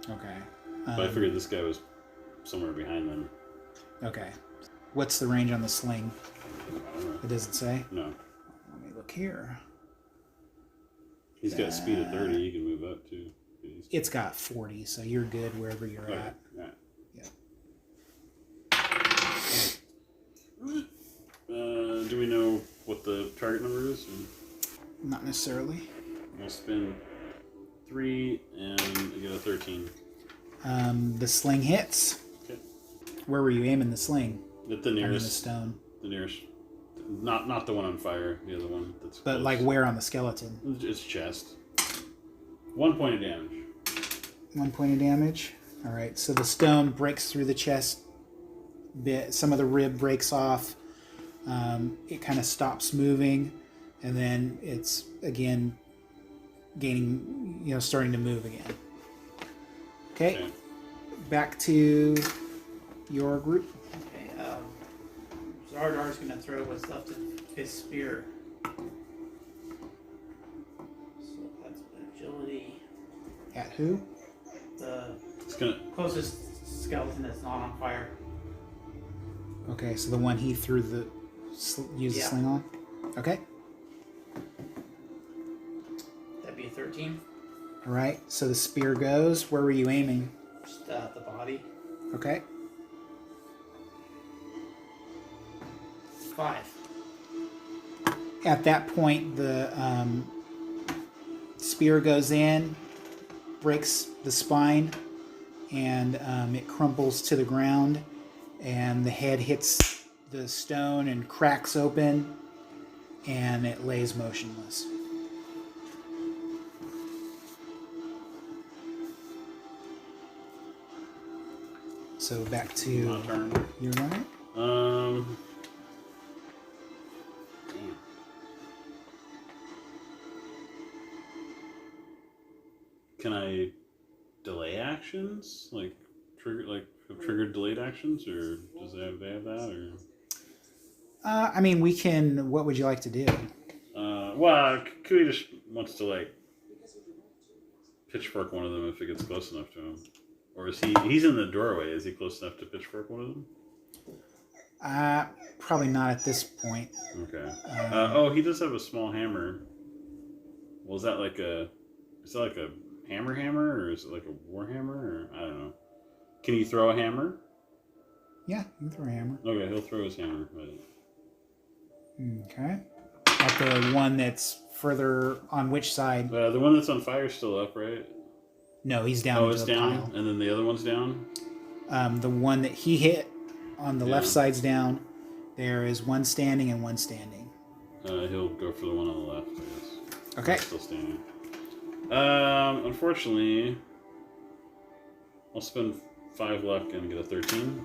Okay. But I figured this guy was somewhere behind them. Okay. What's the range on the sling? I don't know. It doesn't say. No. Let me look here. He's got speed of 30, he can move up too. It's got 40, so you're good wherever you're Okay, at. yeah. Yeah. Do we know what the target number is? Not necessarily. I'll spin 3 and I get a 13. The sling hits. Okay. Where were you aiming the sling? At the I mean, the nearest. stone. The nearest. Not the one on fire. The other one that's. But close. like where on the skeleton? It's chest. 1 point of damage. 1 point of damage. All right. So the stone breaks through the chest bit. Some of the rib breaks off. It kind of stops moving, and then it's again gaining, starting to move again. Okay. Back to your group. Okay, Zardar's gonna throw what's left of his spear. So that's agility. At who? The It's gonna. closest skeleton that's not on fire. Okay, so the one he threw used the sling on. Okay. That'd be a 13. All right. So the spear goes. Where were you aiming? Just the body. Okay. 5. At that point, the spear goes in, breaks the spine, and it crumples to the ground, and the head hits the stone and cracks open, and it lays motionless. So back to My turn. your right. Damn. Can I delay actions? Like have triggered delayed actions, or does they have that, or? I mean, we can. What would you like to do? Well, Kui just wants to like pitchfork one of them if it gets close enough to him, or is he's in the doorway? Is he close enough to pitchfork one of them? Probably not at this point. Okay. Oh, he does have a small hammer. Well, is that like a hammer, or is it like a war hammer, or I don't know. Can he throw a hammer? Yeah, you can throw a hammer. Okay, he'll throw his hammer. Okay. At the one that's further on which side? The one that's on fire is still up, right? No, he's down. Oh, into it's the down, pile. and then the other one's down. The one that he hit on the left Yeah. side's down. There is one standing and one standing. He'll go for the one on the left, I guess. Okay. It's still standing. Unfortunately, I'll spend 5 luck and get a 13.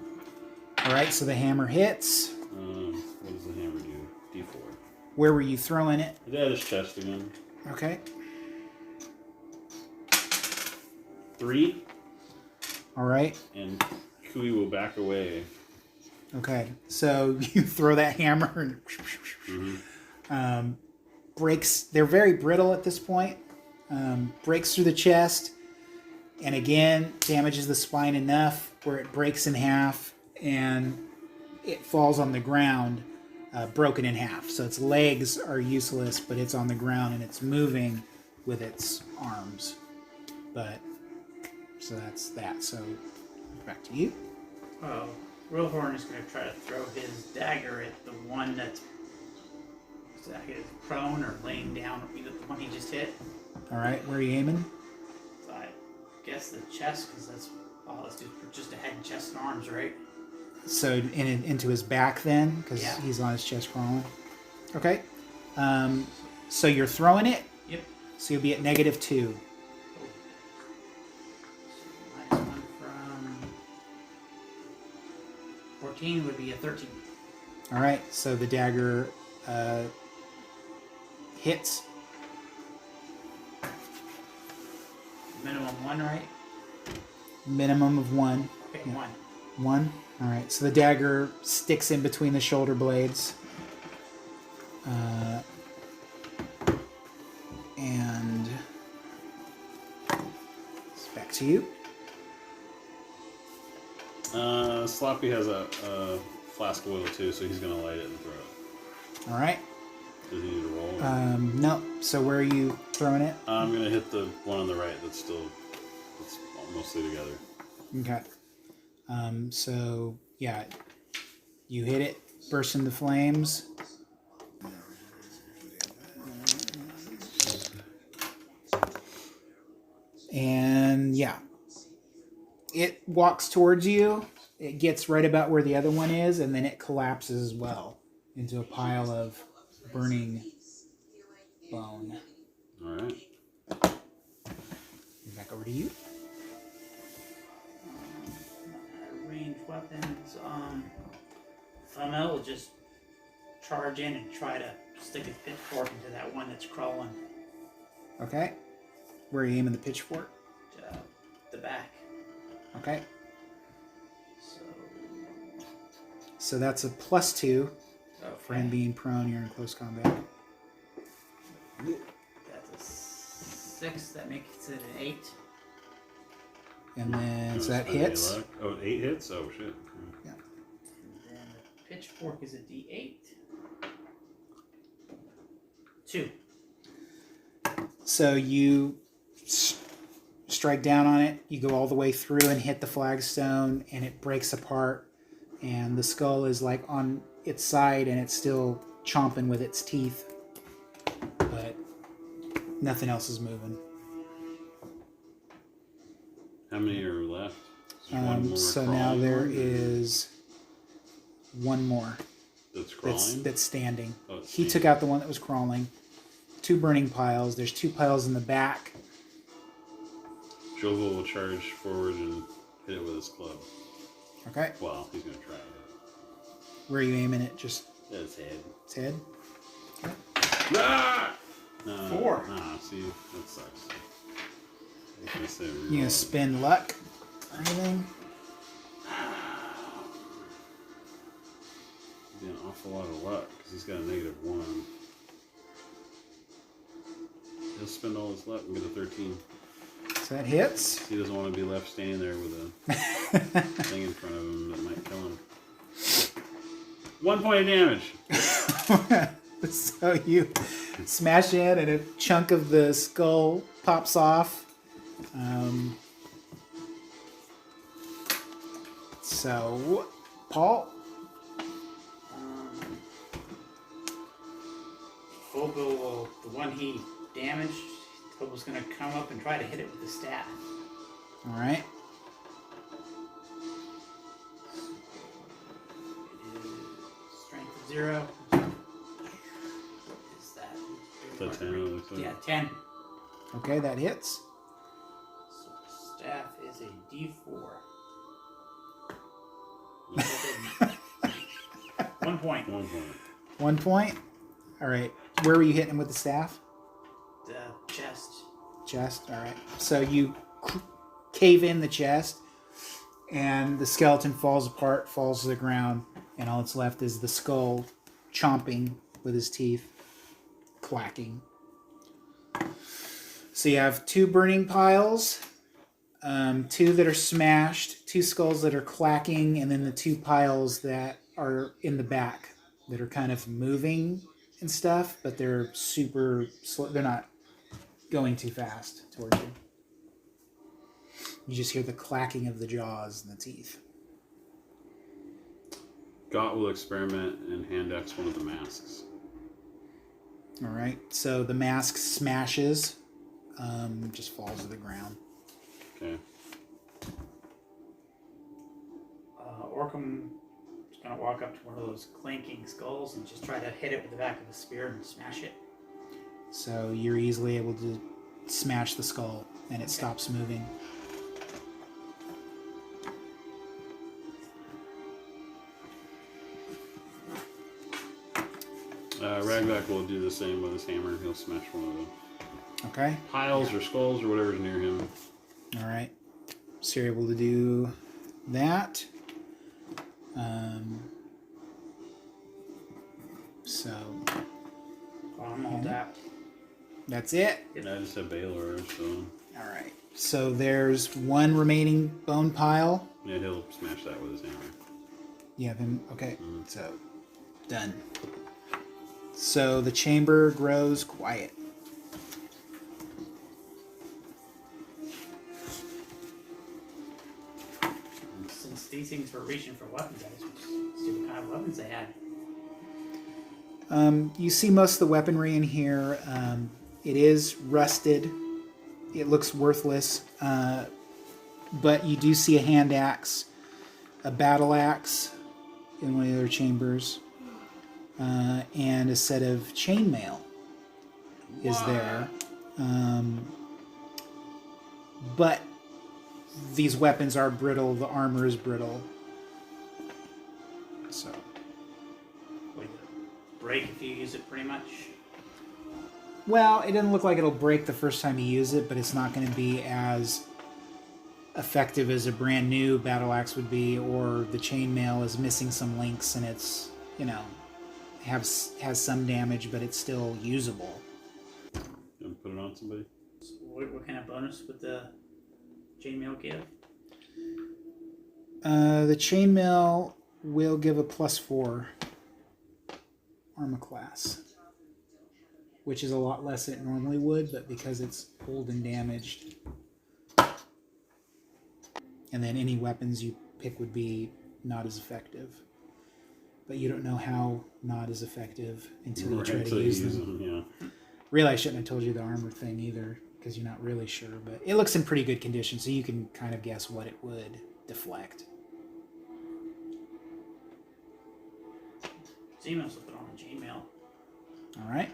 All right. So the hammer hits. What does the hammer do? D4. Where were you throwing it? Yeah, this chest again. Okay. 3, All right. and Kui will back away. Okay. So you throw that hammer and breaks. They're very brittle at this point. Breaks through the chest, and again damages the spine enough where it breaks in half, and it falls on the ground, broken in half. So its legs are useless, but it's on the ground and it's moving with its arms. But so that's that. So back to you. Oh, Wilhorn is going to try to throw his dagger at the one that's prone or laying down, either the one he just hit. All right, where are you aiming? So I guess the chest, because that's just a head, chest, and arms, right? So into his back then, because Yeah. he's on his chest crawling. Okay. So you're throwing it. Yep. So you'll be at -2. So -1 from 14 would be a 13. All right. So the dagger hits. Minimum 1, right? Minimum of 1. Okay, Yeah. 1. 1. All right. So the dagger sticks in between the shoulder blades. And it's back to you. Sloppy has a flask of oil too, so he's gonna light it and throw it. All right. Does he need to roll? No. So where are you throwing it? I'm gonna hit the one on the right that's mostly together. Okay. So yeah, you hit it, burst into flames. it walks towards you. It gets right about where the other one is, and then it collapses as well into a pile of burning bone. All right. Back over to you. Ranged weapons. Thumbnail will just charge in and try to stick his pitchfork into that one that's crawling. Okay. Where are you aiming the pitchfork? The back. Okay. So. So that's a +2 for him Okay. being prone. You're in close combat. That's a 6. That makes it an 8. And then, so that Spend any hits. luck. Oh, 8 hits? Oh, shit. Yeah. And then the pitchfork is a D8. 2. So you strike down on it. You go all the way through and hit the flagstone, and it breaks apart. And the skull is like on its side, and it's still chomping with its teeth. But nothing else is moving. How many are left? Just one more So crawling now there one? is one more That's crawling? that's standing. Oh, it's He took out the one that was crawling. 2 burning piles. There's 2 piles in the back. Jovel will charge forward and hit it with his club. Okay. Well, he's going to try it. Where are you aiming it? Just His head. its head? Ah! 4. Ah, see, that sucks. I was gonna say You reroll gonna it. spend luck or anything? It'd be an awful lot of luck because he's got a -1. He'll spend all his luck and get a 13. So that hits. He doesn't want to be left standing there with a thing in front of him that might kill him. 1 point of damage. So you smash in, and a chunk of the skull pops off. So, Paul, Hobo will, the one he damaged, Hobo's going to come up and try to hit it with the staff. all right. It is strength of 0. What is that? That's 10, it looks like. Yeah, 10. Okay, that hits. So the staff is a D4. 1 point. 1 point. 1 point. All right. Where were you hitting him with the staff? The chest. Chest. All right. So you cave in the chest, and the skeleton falls apart, falls to the ground, and all that's left is the skull chomping with his teeth, clacking. So you have 2 burning piles, 2 that are smashed, 2 skulls that are clacking, and then the 2 piles that are in the back that are kind of moving and stuff, but they're super slow. They're not going too fast towards you. You just hear the clacking of the jaws and the teeth. Got will experiment and hand X one of the masks. All right. So the mask smashes, just falls to the ground. Okay. Orcum is going to walk up to one of those clanking skulls and just try to hit it with the back of the spear and smash it. So you're easily able to smash the skull, and it stops moving. Ragback will do the same with his hammer. He'll smash one of the Okay. piles or skulls or whatever's near him. All right. So you're able to do that. So Well, I'm all that. that's it. I just have Baylor, so All right. So there's 1 remaining bone pile. yeah, he'll smash that with his hammer. You have him. Okay. So done. So the chamber grows quiet. Since these things were reaching for weapons, I just see what kind of weapons they had. You see most of the weaponry in here. It is rusted. It looks worthless. but you do see a hand axe, a battle axe in one of the other chambers, and a set of chainmail is there. But these weapons are brittle, the armor is brittle. So. Would it break if you use it pretty much? Well, it doesn't look like it'll break the first time you use it, but it's not going to be as effective as a brand new battle axe would be, or the chainmail is missing some links and it's, has some damage, but it's still usable. You want to put it on somebody? So what kind of bonus would the chainmail give? The chainmail will give a +4 armor class, which is a lot less than it normally would, but because it's old and damaged. And then any weapons you pick would be not as effective. But you don't know how not as effective until you try to use them. Yeah. Really, I shouldn't have told you the armor thing either, because you're not really sure. But it looks in pretty good condition, so you can kind of guess what it would deflect. So you must have put on the chainmail. All right.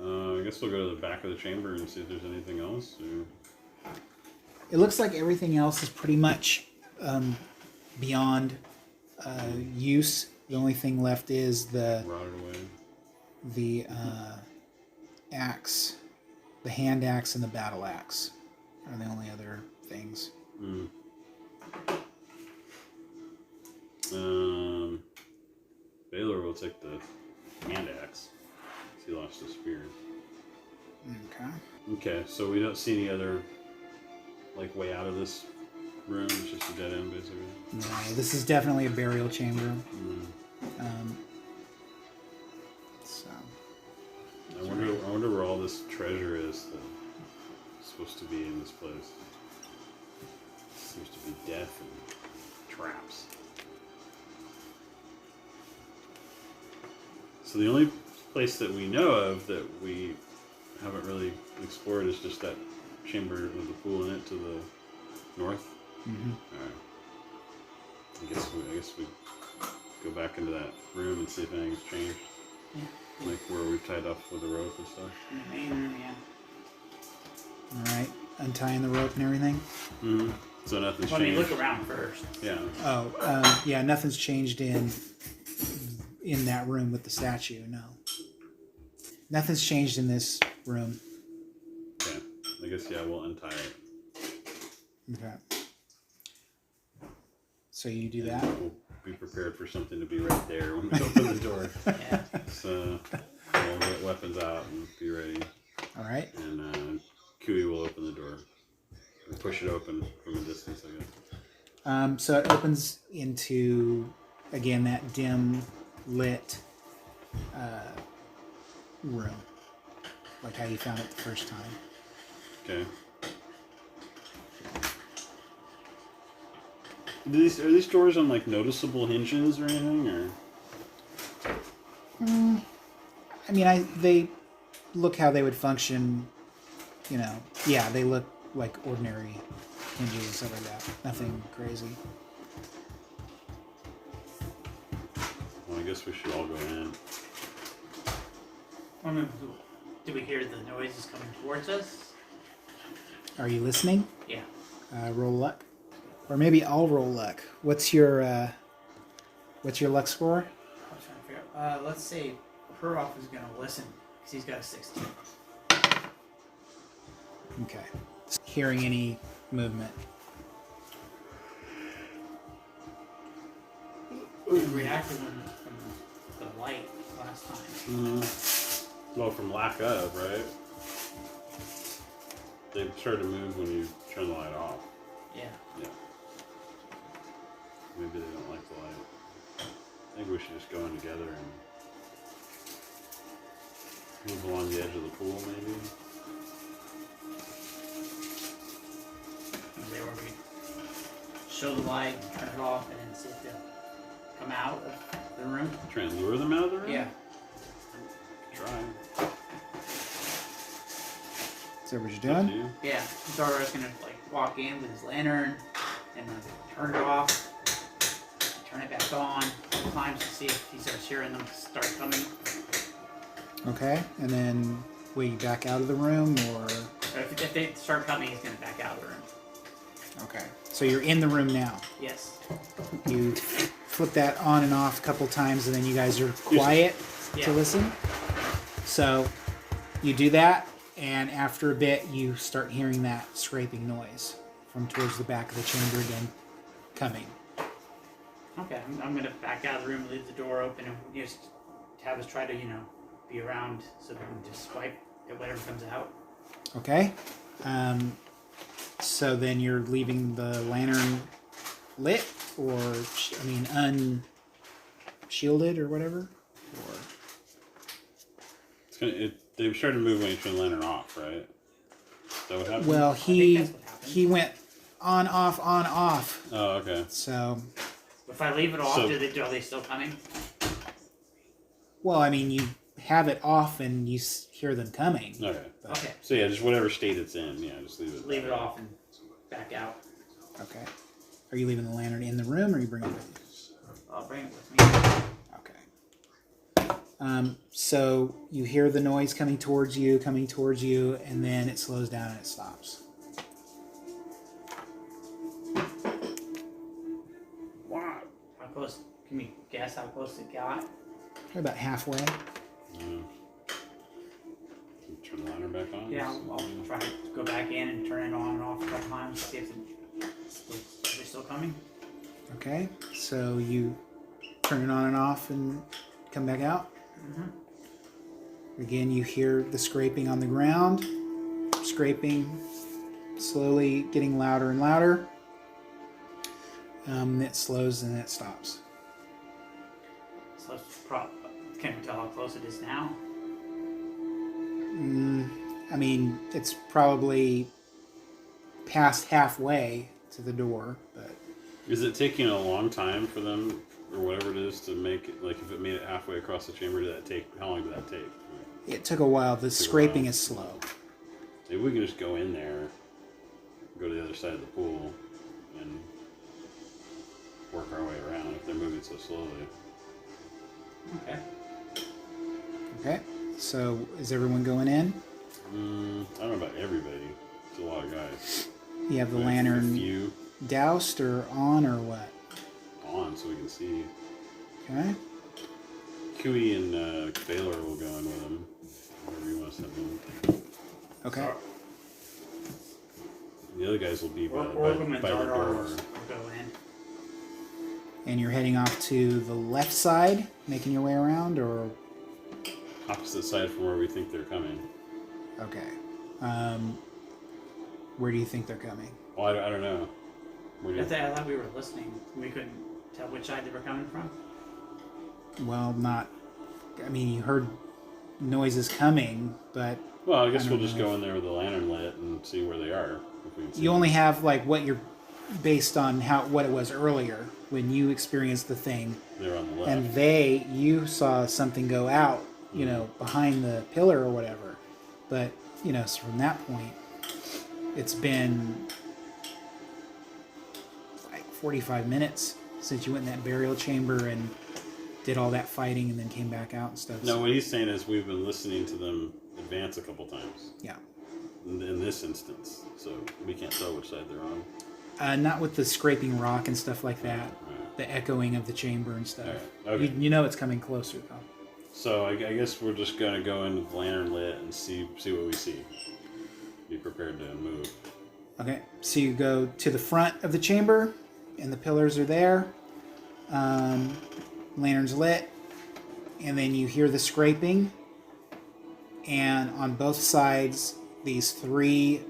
I guess we'll go to the back of the chamber and see if there's anything else. Or... It looks like everything else is pretty much beyond use. The only thing left is the axe, the hand axe, and the battle axe are the only other things. Baylor will take the hand axe. He lost his spear. Okay, so we don't see any other way out of this room. It's just a dead end, basically. No, this is definitely a burial chamber. So I wonder where all this treasure is that's supposed to be in this place. It seems to be death and traps. So the only place that we know of that we haven't really explored is just that chamber with the pool in it to the north. Alright. I guess we go back into that room and see if anything's changed. Yeah. Like where we've tied up with the rope and stuff. In the main room, yeah. Alright, untying the rope and everything. So nothing's Let me changed. look around first. Yeah. Oh, yeah, nothing's changed in that room with the statue, no. Nothing's changed in this room. Okay. I guess, yeah, we'll untie it. Okay. So you do that? We'll be prepared for something to be right there when we open the door. Yeah. So we'll get weapons out and be ready. Alright. And Kui will open the door. Or push it open from a distance, I guess. So it opens into, again, that dim lit room. Like how you found it the first time. Okay. Are these doors on noticeable hinges or anything, or? I mean, they look how they would function. Yeah, they look like ordinary hinges and stuff like that. Nothing crazy. Well, I guess we should all go in. Do we hear the noises coming towards us? Are you listening? Yeah. Roll luck, or maybe I'll roll luck. What's your luck score? I was trying to figure out. Let's say Perhoff is going to listen because he's got a 16. Okay. Hearing any movement? We reacted from the light last time. Well, from lack of, right? They start to move when you turn the light off. Yeah. Yeah. Maybe they don't like the light. I think we should just go in together and move along the edge of the pool, maybe. They were show the light, turn it off, and then see if they'll come out of the room. Try and lure them out of the room? Yeah. Try. Is that what you're It's up to doing? you. Yeah, Zoro's gonna like walk in with his lantern and then turn it off, turn it back on, climbs to see if he starts hearing them start coming. Okay. And then will you back out of the room or? Or if they start coming, he's gonna back out of the room. Okay. So you're in the room now. Yes. You flip that on and off a couple times, and then you guys are quiet Yeah. to listen. So you do that, and after a bit, you start hearing that scraping noise from towards the back of the chamber again, coming. Okay, I'm gonna back out of the room, leave the door open, and just have us try to, be around so we can just swipe at whatever comes out. Okay. So then you're leaving the lantern lit, or unshielded, or whatever. Or They started to move when you turned the lantern off, right? Is that what happened? well, think that's what happened. he went on off. Oh, okay. So. If I leave it off, So- are they still coming? Well, I mean, you have it off and you hear them coming. Okay. Okay, So yeah, just whatever state it's in. Yeah, just leave it. leave it off and back out. Okay. Are you leaving the lantern in the room or are you bringing it with I'll bring it with me. you? Okay. So you hear the noise coming towards you, and then it slows down and it stops. Wow. How close? Can we guess how close it got? Probably about halfway. Turn the lantern back on. Yeah, I'll try to go back in and turn it on and off a couple times, see if they're still coming. Okay. So you turn it on and off and come back out. Mm-hmm. Again, you hear the scraping on the ground. Scraping, slowly getting louder and louder. It slows and it stops. So can we tell how close it is now? I mean, it's probably past halfway to the door, but Is it taking a long time for them, or whatever it is, to make it? Like, if it made it halfway across the chamber, did that take? How long did that take? it took a while. The a scraping while. is slow. Maybe we can just go in there, go to the other side of the pool, and work our way around if they're moving so slowly. Okay. Okay, so is everyone going in? I don't know about everybody. It's a lot of guys. You have the Maybe a lantern few doused or on or what? on so we can see. Okay. Kui and Baylor will go in with them. Whatever you want to send them. Okay. The other guys will be by Orgum and the Dardar door. will go in. And you're heading off to the left side, making your way around, or Opposite side from where we think they're coming. okay. Where do you think they're coming? Well, I don't know. Where do you- I thought we were listening. We couldn't tell which side they were coming from. Well, not. I mean, you heard noises coming, but Well, I guess I we'll don't just know. go in there with the lantern lit and see where they are. If we can see you them. only have like what you're based on what it was earlier when you experienced the thing, They're on the left. and you saw something go out, behind the pillar or whatever. But so from that point, it's been like 45 minutes since you went in that burial chamber and did all that fighting and then came back out and stuff. No, what he's saying is we've been listening to them advance a couple times. Yeah. In this instance, so we can't tell which side they're on. Not with the scraping rock and stuff like that. Right. The echoing of the chamber and stuff. Alright, okay. You know it's coming closer though. So I guess we're just gonna go in with the lantern lit and see what we see. Be prepared to move. Okay, so you go to the front of the chamber, and the pillars are there. Lantern's lit, and then you hear the scraping. And on both sides, these three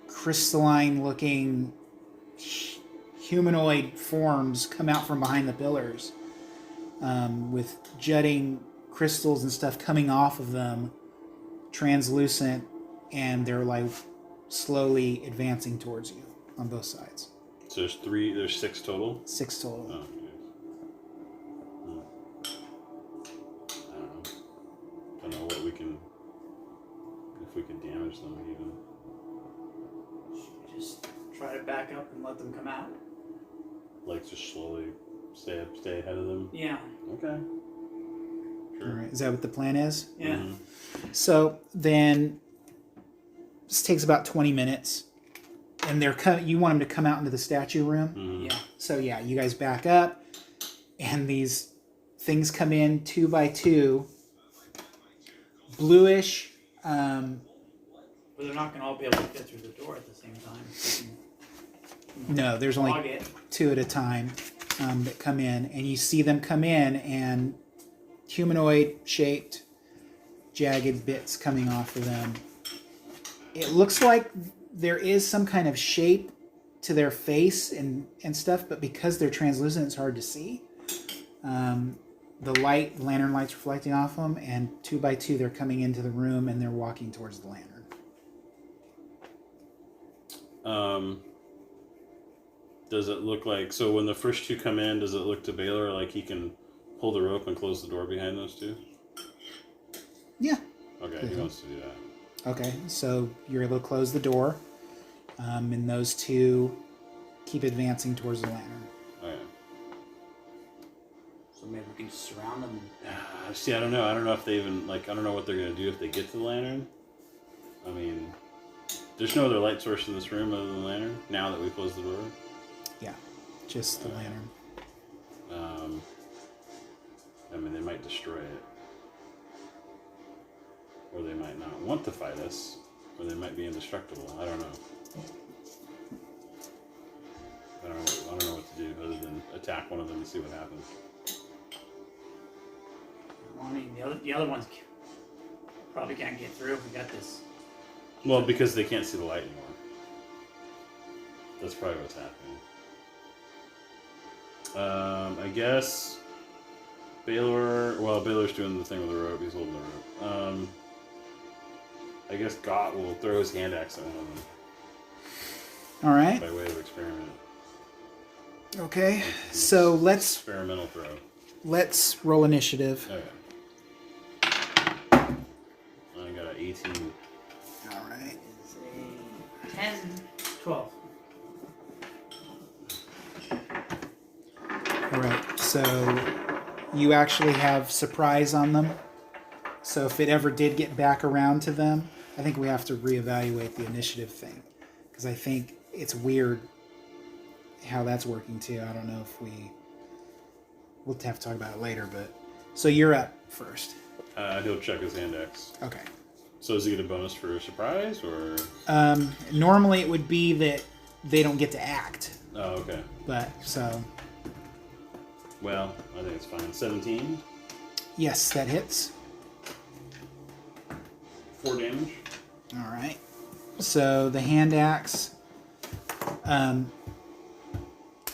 crystalline-looking humanoid forms come out from behind the pillars, with jutting crystals and stuff coming off of them, translucent, and they're like slowly advancing towards you on both sides. So there's 6 total? 6 total. Oh, I don't know what we can... If we could damage them even. Should we just try to back up and let them come out? Like just slowly stay ahead of them. Yeah. Okay. Sure. All right. Is that what the plan is? Yeah. Mhm. So then this takes about 20 minutes. And you want them to come out into the statue room? Mhm. Yeah. So yeah, you guys back up, and these things come in 2 by 2, bluish. But they're not going to all be able to fit through the door at the same time. So you can No, there's log only it. 2 at a time that come in, and you see them come in, and humanoid-shaped, jagged bits coming off of them. It looks like there is some kind of shape to their face and stuff, but because they're translucent, it's hard to see. The lantern light's reflecting off them, and 2 by 2 they're coming into the room and they're walking towards the lantern. Does it look like, so when the first 2 come in, does it look to Baylor like he can pull the rope and close the door behind those 2? Yeah. Okay, he wants to do that. Okay, so you're able to close the door, and those 2 keep advancing towards the lantern. Okay. So maybe we can just surround them. See, I don't know. I don't know if they even, like, I don't know what they're going to do if they get to the lantern. I mean, there's no other light source in this room other than the lantern now that we closed the door. Yeah, just the lantern. I mean, they might destroy it. Or they might not want to fight us. Or they might be indestructible. I don't know. I don't know what to do other than attack one of them and see what happens. Well, I mean, the other ones probably can't get through if we got this. Well, because they can't see the light anymore. That's probably what's happening. I guess Baylor's doing the thing with the rope. He's holding the rope. I guess Gott will throw his hand axe at one of them All right. by way of experiment. Okay. So Experimental throw. let's roll initiative. Okay. I got an 18. All right. It's a 10, 12. All right. So you actually have surprise on them. So if it ever did get back around to them, I think we have to reevaluate the initiative thing, because I think it's weird how that's working too. I don't know if we'll have to talk about it later, but so you're up first. He'll check his hand axe. Okay. So does he get a bonus for a surprise, or? Normally it would be that they don't get to act, Oh, okay. but so Well, I think it's fine. 17. yes, that hits. 4 damage. All right. So the hand axe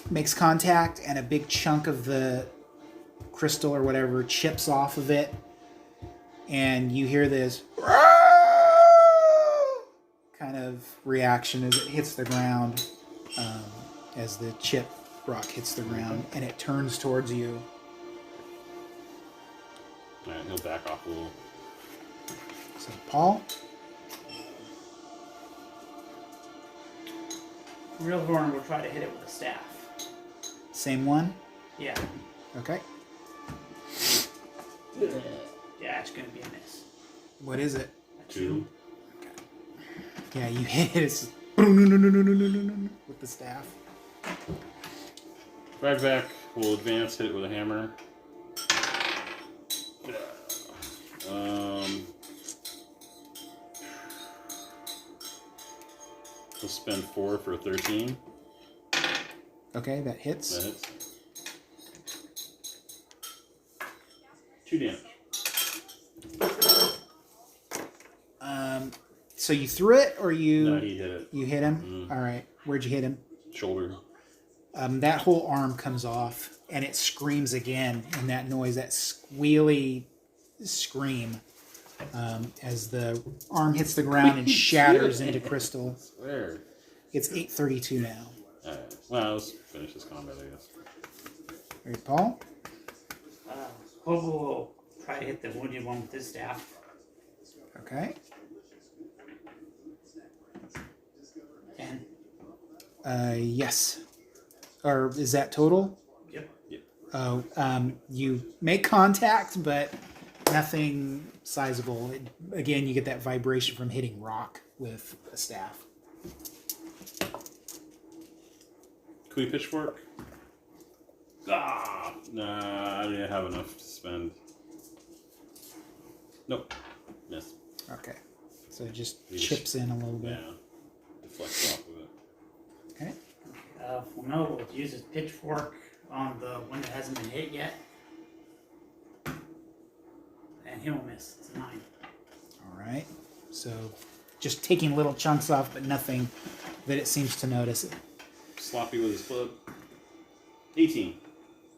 makes contact, and a big chunk of the crystal or whatever chips off of it, and you hear this kind of reaction as it hits the ground, as the chip rock hits the ground, and it turns towards you. All right, he'll back off a little. So Paul, Real Horn will try to hit it with a staff. same one. Yeah. Okay. Yeah, it's going to be a miss. What is it? A 2. Yeah, you hit it. It's with the staff. Ragback will advance, hit it with a hammer. We'll spend 4 for 13. Okay, that hits. That hits. 2 damage. So you threw it, or you No, he hit it. you hit him? All right. Where'd you hit him? Shoulder. That whole arm comes off, and it screams again in that noise, that squealy scream, as the arm hits the ground and shatters into crystal. Where? It's 8:32 now. Alright. Well, let's finish this combat, I guess. All right, Paul. Hobo will try to hit the wounded one with his staff. Okay. Yes. Or is that total? Yep. Oh, you make contact, but nothing sizable. Again, you get that vibration from hitting rock with a staff. Can we pitchfork? Ah, nah, I didn't have enough to spend. Nope, miss. Okay. So it just You chips in a little bit. Yeah, deflects off of it. Okay. Well, no, we'll use his pitchfork on the one that hasn't been hit yet. And he'll miss. It's a 9. All right. So just taking little chunks off, but nothing that it seems to notice. Sloppy with his club. 18.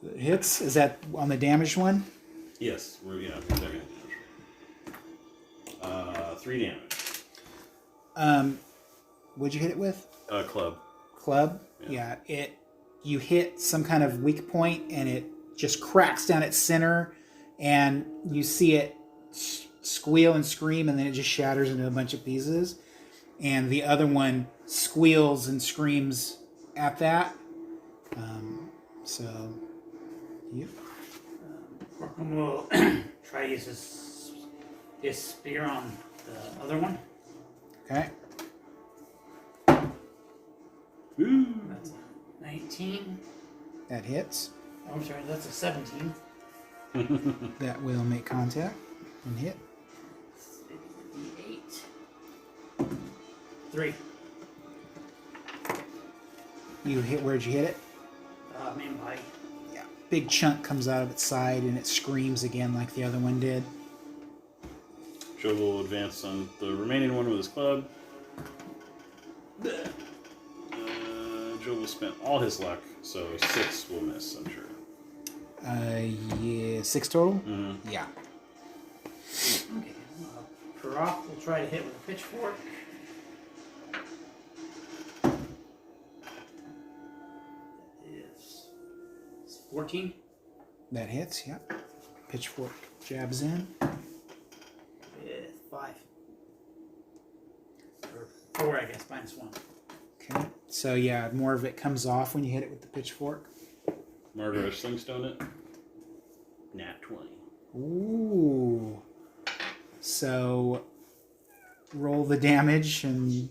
It hits. Is that on the damaged one? Yes, we're second. 3 damage. What'd you hit it with? Club. Club. Yeah. Yeah. You hit some kind of weak point, and it just cracks down its center, and you see it squeal and scream, and then it just shatters into a bunch of pieces. And the other one squeals and screams at that. So, you. Corcoran will try to use his spear on the other one. Okay. Woo! That's a 19. That hits. Oh, I'm sorry, that's a 17. That will make contact and hit. 8. 3. You hit. Where'd you hit it? Main body. Yeah. Big chunk comes out of its side, and it screams again like the other one did. Joe will advance on the remaining one with his club. Joe will spend all his luck, so 6 will miss, I'm sure. Yeah, 6 total? Mm-hmm. Yeah. Okay. Karok will try to hit with a pitchfork. It's 14. That hits, yeah. Pitchfork jabs in. With 5. Or 4, I guess, -1. Okay. So, yeah, more of it comes off when you hit it with the pitchfork. Margaret Slingstone it. Nat 20. Ooh. So, roll the damage and...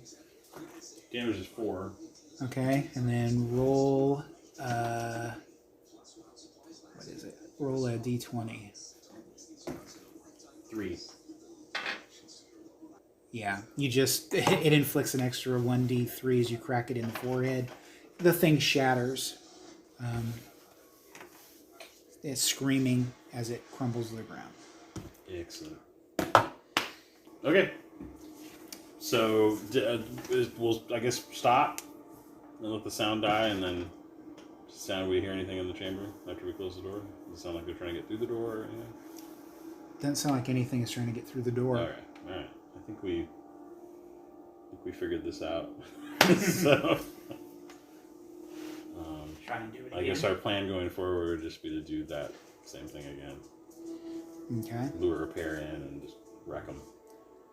Damage is 4. Okay, and then roll... what is it? Roll a d20. 3. Yeah, you just, it inflicts an extra 1d3 as you crack it in the forehead. The thing shatters. It's screaming as it crumbles to the ground. Excellent. Okay. So, we'll, I guess, stop and let the sound die, and then sound we hear anything in the chamber after we close the door? Does it sound like they're trying to get through the door or anything? Doesn't sound like anything is trying to get through the door. Alright. I think we figured this out. So, Try and do it again. I guess our plan going forward would just be to do that same thing again. Okay. Lure a pair in and just wreck them.